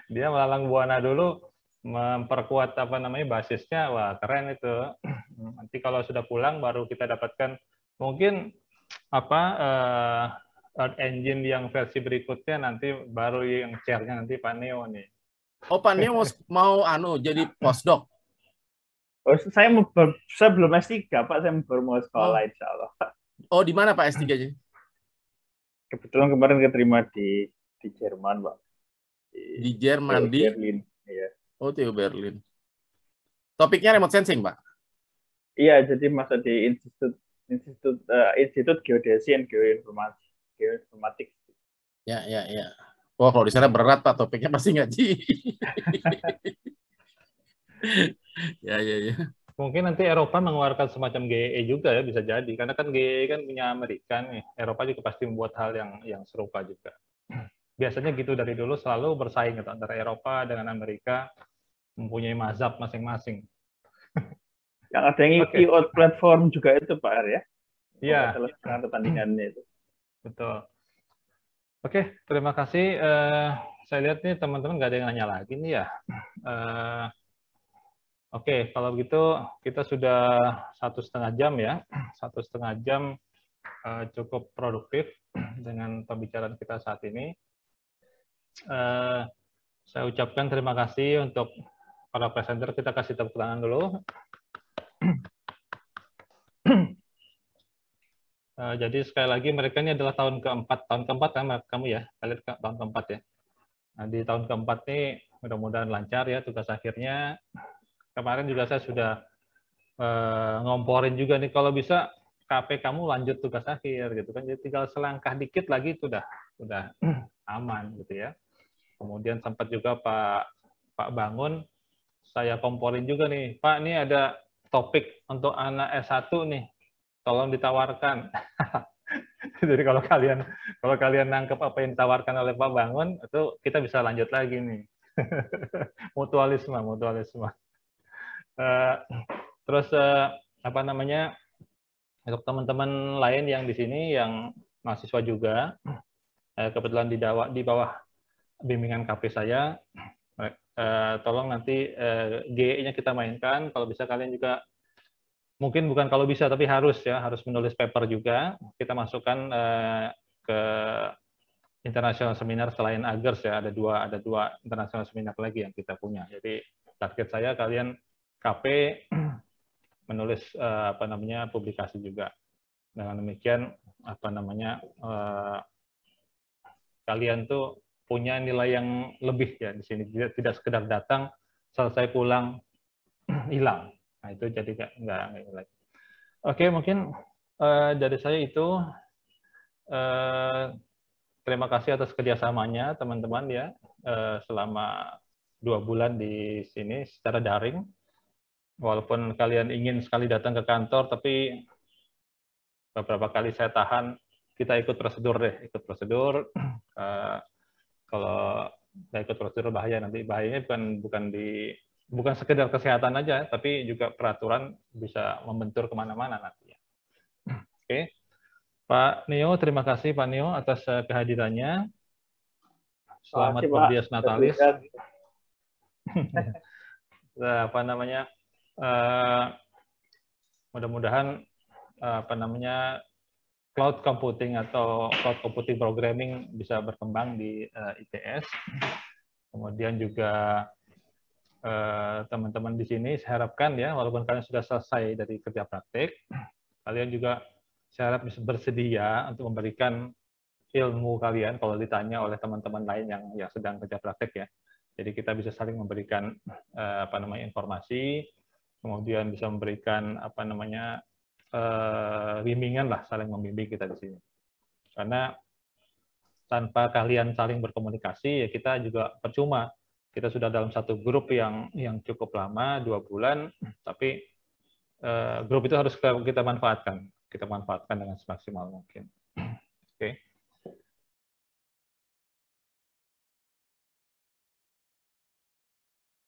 [SPEAKER 1] Dia melalang buana dulu, memperkuat basisnya. Wah, keren itu. Nanti kalau sudah pulang baru kita dapatkan mungkin Earth Engine yang versi berikutnya, nanti baru yang chair-nya nanti Pak Neo nih.
[SPEAKER 8] Oh, Pak Neo mau jadi postdoc.
[SPEAKER 2] Oh, saya belum S3, Pak. Saya baru mau sekolah, insya Allah.
[SPEAKER 8] Oh, di mana Pak S3-nya?
[SPEAKER 2] Kebetulan kemarin keterima di Jerman, Pak.
[SPEAKER 8] Di Jerman, di
[SPEAKER 2] Berlin. Iya.
[SPEAKER 8] Oh, TU Berlin. Topiknya remote sensing, Pak?
[SPEAKER 2] Iya, jadi masuk di Institut Geodesi dan Geoinformatik.
[SPEAKER 8] Ya. Wah, kalau di sana berat, Pak. Topiknya pasti ngaji. Ya.
[SPEAKER 1] Mungkin nanti Eropa mengeluarkan semacam GEE juga ya, bisa jadi. Karena kan GEE kan punya Amerika nih. Eropa juga pasti membuat hal yang serupa juga. Biasanya gitu dari dulu, selalu bersaing gitu, antara Eropa dengan Amerika, mempunyai mazhab masing-masing.
[SPEAKER 2] Yang ada yang IoT platform juga itu, Pak Ar, ya?
[SPEAKER 1] Iya.
[SPEAKER 2] Sekarang pertandingannya itu.
[SPEAKER 1] Betul. Oke, terima kasih. Saya lihat nih teman-teman nggak ada yang nanya lagi nih ya. Oke, kalau begitu kita sudah 1,5 jam ya. 1,5 jam cukup produktif dengan pembicaraan kita saat ini. Saya ucapkan terima kasih untuk para presenter. Kita kasih tepuk tangan dulu. Jadi sekali lagi mereka ini adalah tahun keempat kan kamu ya, kalian tahun keempat ya. Nah, di tahun keempat nih mudah-mudahan lancar ya tugas akhirnya. Kemarin juga saya sudah ngomporin juga nih, kalau bisa KP kamu lanjut tugas akhir gitu kan, jadi tinggal selangkah dikit lagi itu udah aman gitu ya. Kemudian sempat juga Pak Bangun saya komporin juga nih, Pak ini ada topik untuk anak S1 nih, tolong ditawarkan. Jadi kalau kalian nangkep apa yang ditawarkan oleh Pak Bangun, itu kita bisa lanjut lagi nih. mutualisme. Terus untuk teman-teman lain yang di sini yang mahasiswa juga, kebetulan di bawah bimbingan KP saya, tolong nanti GE-nya kita mainkan. Kalau bisa kalian juga, mungkin bukan kalau bisa tapi harus menulis paper juga. Kita masukkan ke international seminar selain Agers ya, ada dua international seminar lagi yang kita punya. Jadi target saya kalian KP menulis publikasi juga. Dengan demikian kalian tuh punya nilai yang lebih ya di sini, tidak sekedar datang selesai pulang hilang. Nah itu jadi nggak nilai. Oke, mungkin dari saya itu terima kasih atas kerjasamanya teman-teman ya selama 2 bulan di sini secara daring. Walaupun kalian ingin sekali datang ke kantor, tapi beberapa kali saya tahan, kita ikut prosedur deh, kalau nggak ikut prosedur bahaya, nanti bahayanya bukan sekedar kesehatan aja, tapi juga peraturan bisa membentur kemana-mana nantinya. Oke, Pak Neo, terima kasih Pak Neo atas kehadirannya. Selamat Berdias Natalis. Mudah-mudahan cloud computing atau cloud computing programming bisa berkembang di ITS. Kemudian juga teman-teman di sini saya harapkan ya, walaupun kalian sudah selesai dari kerja praktek, kalian juga saya harap bisa bersedia untuk memberikan ilmu kalian kalau ditanya oleh teman-teman lain yang sedang kerja praktek ya. Jadi kita bisa saling memberikan informasi, kemudian bisa memberikan bimbingan lah, saling membimbing kita di sini. Karena tanpa kalian saling berkomunikasi ya kita juga percuma. Kita sudah dalam satu grup yang cukup lama, 2 bulan, tapi grup itu harus kita manfaatkan dengan semaksimal mungkin. Oke.